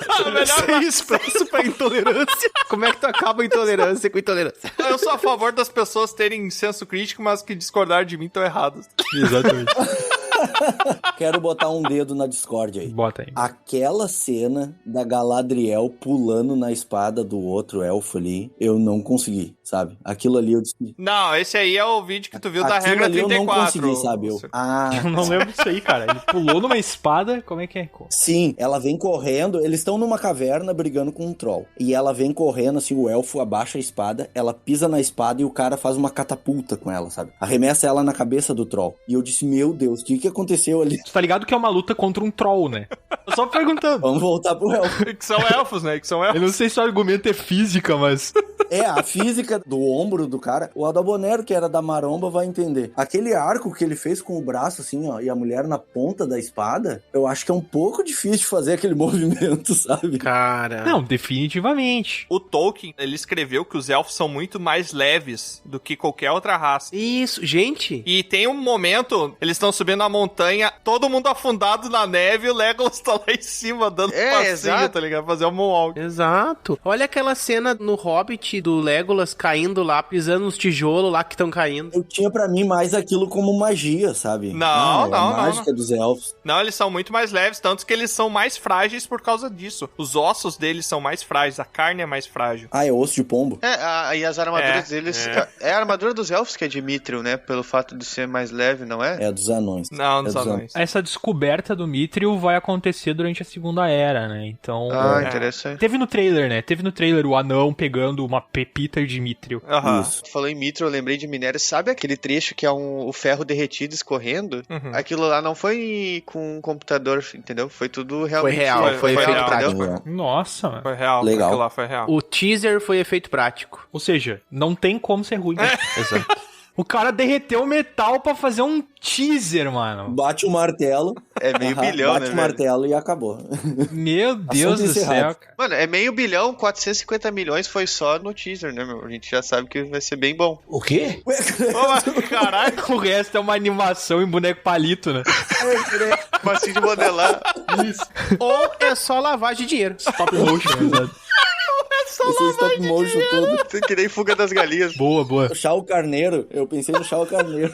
Sem espaço pra intolerância. Como é que tu acaba a intolerância com intolerância? Eu sou a favor das pessoas terem senso crítico, mas que discordaram de mim estão erradas. Exatamente. Quero botar um dedo na Discord aí. Bota aí. Aquela cena da Galadriel pulando na espada do outro elfo ali, eu não consegui, sabe? Aquilo ali eu disse... Não, esse aí é o vídeo que tu viu da regra 34. Eu não consegui, sabe? Eu não lembro disso aí, cara. Ele pulou numa espada, como é que é? Sim, ela vem correndo, eles estão numa caverna brigando com um troll. E ela vem correndo, assim, o elfo abaixa a espada, ela pisa na espada e o cara faz uma catapulta com ela, sabe? Arremessa ela na cabeça do troll. E eu disse, meu Deus, o que aconteceu ali? Tu tá ligado que é uma luta contra um troll, né? Eu só perguntando. Vamos voltar pro elfo. Que são elfos, né? Que são elfos. Eu não sei se o argumento é física, mas... A física do ombro do cara, o Adalbonero, que era da maromba, vai entender. Aquele arco que ele fez com o braço, assim, ó, e a mulher na ponta da espada, eu acho que é um pouco difícil de fazer aquele movimento, sabe? Cara... Não, definitivamente. O Tolkien, ele escreveu que os elfos são muito mais leves do que qualquer outra raça. Isso, gente. E tem um momento, eles estão subindo a montanha, todo mundo afundado na neve e o Legolas tá lá em cima, dando passinho, exato. Tá ligado? Fazer um moonwalk. Exato. Olha aquela cena no Hobbit do Legolas caindo lá, pisando nos tijolos lá que estão caindo. Eu tinha pra mim mais aquilo como magia, sabe? Não. mágica dos elfos. Não, eles são muito mais leves, tanto que eles são mais frágeis por causa disso. Os ossos deles são mais frágeis, a carne é mais frágil. É osso de pombo? E as armaduras deles... É a armadura dos elfos que é de Mithril, né? Pelo fato de ser mais leve, não é? É dos anões. Não, dos anões. Essa descoberta do Mithril vai acontecer durante a Segunda Era, né? Então... interessante. Teve no trailer, né? Teve no trailer o anão pegando uma pepita de Mithril. Isso. Tu falou em Mithril, eu lembrei de minério. Sabe aquele trecho que é o ferro derretido escorrendo? Aquilo lá não foi com um computador, entendeu? Foi tudo realmente... Foi real, foi efeito prático. Nossa, mano. Foi real. Legal. Aquilo lá foi real. O teaser foi efeito prático. Ou seja, não tem como ser ruim. Exato. O cara derreteu o metal pra fazer um teaser, mano. Bate o martelo. É meio bilhão, né, Bate o martelo e acabou. Meu Deus do céu, cara. Mano, é meio bilhão, 450 milhões foi só no teaser, né, meu? A gente já sabe que vai ser bem bom. O quê? Caralho, o resto é uma animação em boneco palito, né? Massinho de modelar. Isso. Ou é só lavagem de dinheiro. Stop motion, exato. Esse stop motion todo. Que nem fuga das galinhas. Boa. O Chau Carneiro. Eu pensei no Chau Carneiro.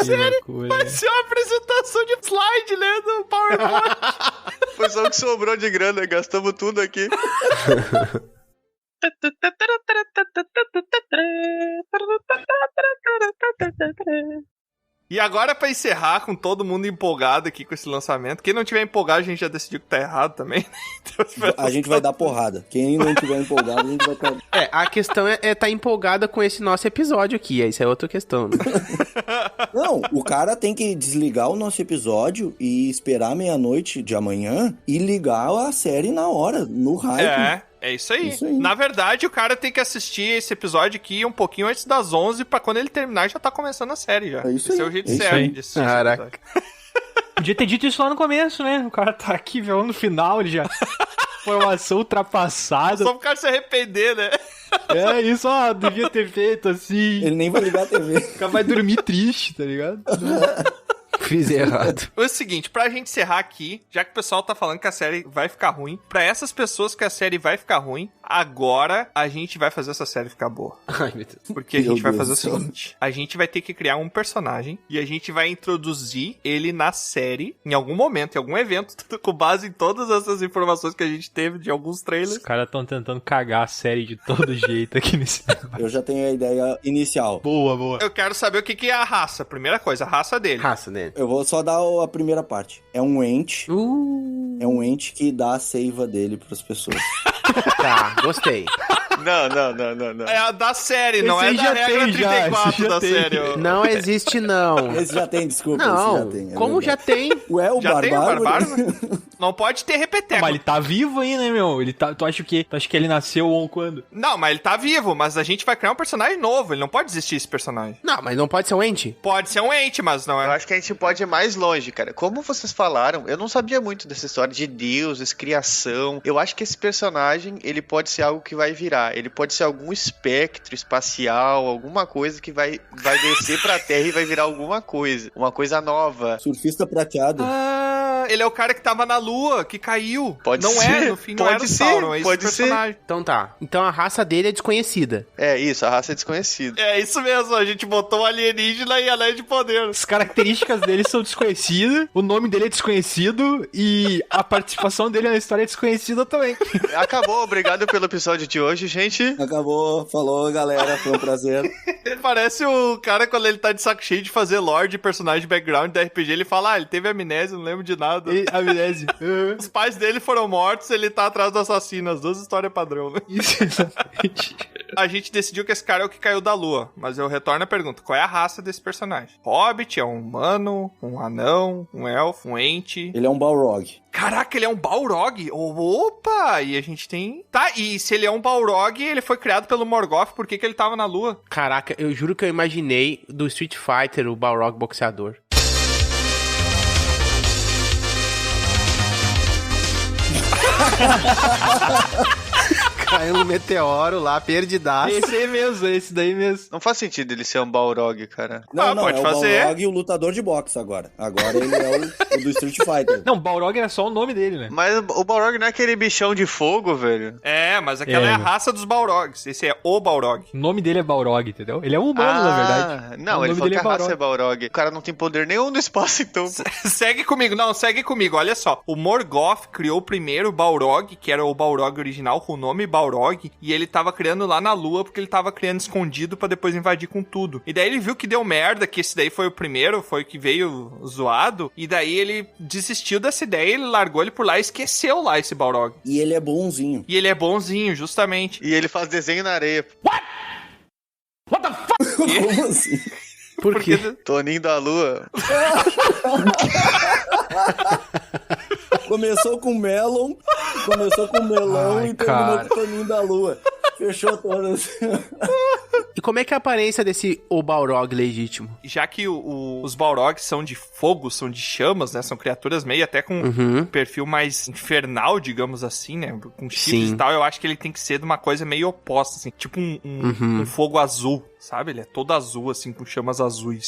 série loucura. vai ser uma apresentação de slide, né? Do PowerPoint. Foi só o que sobrou de grana, gastamos tudo aqui. E agora, pra encerrar, com todo mundo empolgado aqui com esse lançamento. Quem não tiver empolgado, a gente já decidiu que tá errado também. Então, A gente vai dar porrada. Quem não tiver empolgado, a gente vai estar... A questão é tá empolgada com esse nosso episódio aqui. Isso é outra questão, né? Não, o cara tem que desligar o nosso episódio e esperar meia-noite de amanhã e ligar a série na hora, no hype. É isso aí. Na verdade, o cara tem que assistir esse episódio aqui um pouquinho antes das 11, pra quando ele terminar já tá começando a série já. É isso Esse aí. é o jeito É isso certo aí. de assistir. Caraca. Podia ter dito isso lá no começo, né? O cara tá aqui, velho, no final, ele já... Informação ultrapassada. Só pro cara se arrepender, né? É isso, ó, devia ter feito assim. Ele nem vai ligar a TV. O cara vai dormir triste, tá ligado? Fiz errado. É o seguinte, pra gente encerrar aqui, já que o pessoal tá falando que a série vai ficar ruim, pra essas pessoas que a série vai ficar ruim, agora a gente vai fazer essa série ficar boa. Ai, meu Deus. Porque a gente vai fazer o seguinte, a gente vai ter que criar um personagem e a gente vai introduzir ele na série em algum momento, em algum evento, com base em todas essas informações que a gente teve de alguns trailers. Os caras estão tentando cagar a série de todo jeito aqui nesse negócio. Eu já tenho a ideia inicial. Boa. Eu quero saber o que é a raça. Primeira coisa, a raça dele. Raça dele. Eu vou só dar a primeira parte. É um ente. É um ente que dá a seiva dele pras pessoas. Tá, gostei. Não. É a da série, não Esse é aí da já regra tem, já, 34 esse já da tem. série. ó. Não existe, não. Esse já tem, desculpa. Não, esse já tem. como já tem? Ué, o Já tem o Barbaro? Barbaro? Não pode ter repeteco. Mas ele tá vivo aí, né, meu? Ele tá, tu acha que ele nasceu ou quando? Não, mas ele tá vivo, mas a gente vai criar um personagem novo. Ele não pode existir esse personagem. Não, mas não pode ser um ente? Pode ser um ente, mas não Eu é. acho que a gente pode ir mais longe, cara. Como vocês falaram, eu não sabia muito dessa história de deuses, criação. Eu acho que esse personagem, ele pode ser algo que vai virar. Ele pode ser algum espectro espacial, alguma coisa que vai descer pra Terra e vai virar alguma coisa. Uma coisa nova. Surfista prateado. Ah, ele é o cara que tava na lua, que caiu. Pode não ser, é, no fim não pode era o ser, Sauron, é esse pode ser. personagem. Então tá. Então a raça dele é desconhecida. É isso, a raça é desconhecida. É isso mesmo, a gente botou um alienígena e anel de poder. As características dele são desconhecidas, o nome dele é desconhecido e a participação dele na história é desconhecida também. Acabou, obrigado pelo episódio de hoje, gente. Acabou, falou, galera, foi um prazer. Ele parece o cara quando ele tá de saco cheio de fazer lore de personagem background da RPG, ele fala, ele teve amnésia, não lembro de nada. Amnésia. Os pais dele foram mortos, ele tá atrás do assassino, as duas histórias padrão, né? Isso, exatamente. A gente decidiu que esse cara é o que caiu da lua, mas eu retorno a pergunta, qual é a raça desse personagem? Hobbit, é um humano, um anão, um elfo, um ente? Ele é um Balrog. Caraca, ele é um Balrog? Opa! E a gente tem... Tá, e se ele é um Balrog, ele foi criado pelo Morgoth, por que ele tava na lua? Caraca, eu juro que eu imaginei do Street Fighter o Balrog boxeador. Caiu no meteoro lá, perdidaço. Esse aí mesmo, esse daí mesmo. Não faz sentido ele ser um Balrog, cara. Não, pode é fazer. o Balrog e o lutador de boxe agora. Agora ele é o do Street Fighter. Não, Balrog era só o nome dele, né? Mas o Balrog não é aquele bichão de fogo, velho? É, mas aquela é a raça dos Balrogs. Esse é o Balrog. O nome dele é Balrog, entendeu? Ele é um humano, na verdade. Não, O ele nome falou dele que é a raça Balrog. é Balrog. O cara não tem poder nenhum no espaço, então. Segue comigo, olha só. O Morgoth criou o primeiro Balrog, que era o Balrog original, com o nome Balrog, e ele tava criando lá na lua, porque ele tava criando escondido pra depois invadir com tudo. E daí ele viu que deu merda, que esse daí foi o primeiro, foi o que veio zoado, e daí ele desistiu dessa ideia, ele largou ele por lá e esqueceu lá esse Balrog. E ele é bonzinho. E ele é bonzinho, justamente. E ele faz desenho na areia. What the fuck? Como assim? Por quê? Toninho da Lua. Começou com Melon, melão Ai, e terminou cara. com o Toninho da Lua. Fechou todas. E como é que é a aparência desse o Balrog legítimo? Já que os Balrogs são de fogo, são de chamas, né? São criaturas meio até com um perfil mais infernal, digamos assim, né? Com chifres Sim. e tal, eu acho que ele tem que ser de uma coisa meio oposta, assim. Tipo um fogo azul, sabe? Ele é todo azul, assim, com chamas azuis.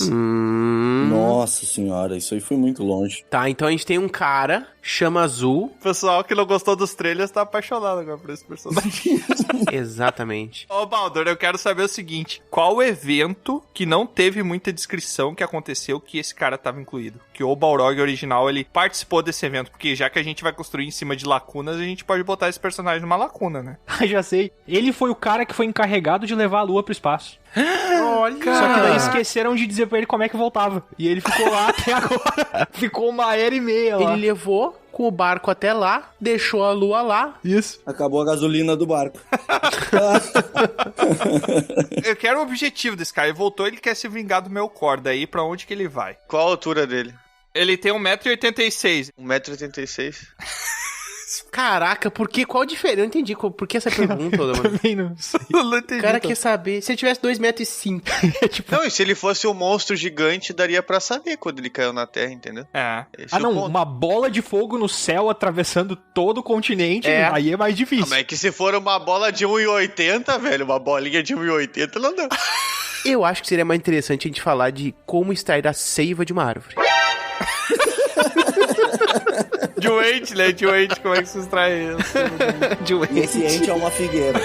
Nossa senhora, isso aí foi muito longe. Tá, então a gente tem um cara, chama azul. O pessoal que não gostou dos trailers tá apaixonado agora por esse personagem. Exatamente. Ô, Baldur, eu quero saber o seguinte. Qual o evento que não teve muita descrição que aconteceu que esse cara tava incluído? Que o Balrog original, ele participou desse evento. Porque já que a gente vai construir em cima de lacunas, a gente pode botar esse personagem numa lacuna, né? Ah, já sei. Ele foi o cara que foi encarregado de levar a Lua pro espaço. Olha! Só que daí esqueceram de dizer pra ele como é que voltava. E ele ficou lá até agora. Ficou 1h30 lá. Ele levou com o barco até lá, deixou a Lua lá. Isso. Acabou a gasolina do barco. Eu quero o objetivo desse cara. Ele voltou, ele quer se vingar do Melkor. Daí pra onde que ele vai? Qual a altura dele? Ele tem 1,86 m. 1,86 m? Caraca, por que? Qual a diferença? Eu não entendi por que essa pergunta, mano. Também não sei. Não entendi. O cara quer saber. Se ele tivesse 2,05 m. Tipo... Não, e se ele fosse um monstro gigante, daria pra saber quando ele caiu na Terra, entendeu? É. Esse é não, o ponto. uma bola de fogo no céu atravessando todo o continente, aí é mais difícil. Mas é que se for uma bola de 1,80, velho, uma bolinha de 1,80 não dá. Eu acho que seria mais interessante a gente falar de como extrair a seiva de uma árvore. Doente, né? Doente, como é que se extrai isso? Esse ente é uma figueira.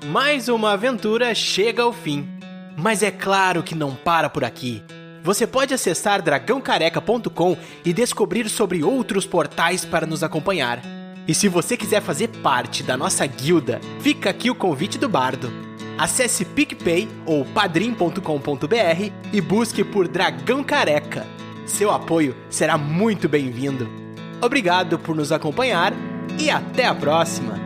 Mais uma aventura chega ao fim. Mas é claro que não para por aqui. Você pode acessar dragãocareca.com e descobrir sobre outros portais para nos acompanhar. E se você quiser fazer parte da nossa guilda, fica aqui o convite do Bardo. Acesse PicPay ou padrim.com.br e busque por Dragão Careca. Seu apoio será muito bem-vindo. Obrigado por nos acompanhar e até a próxima!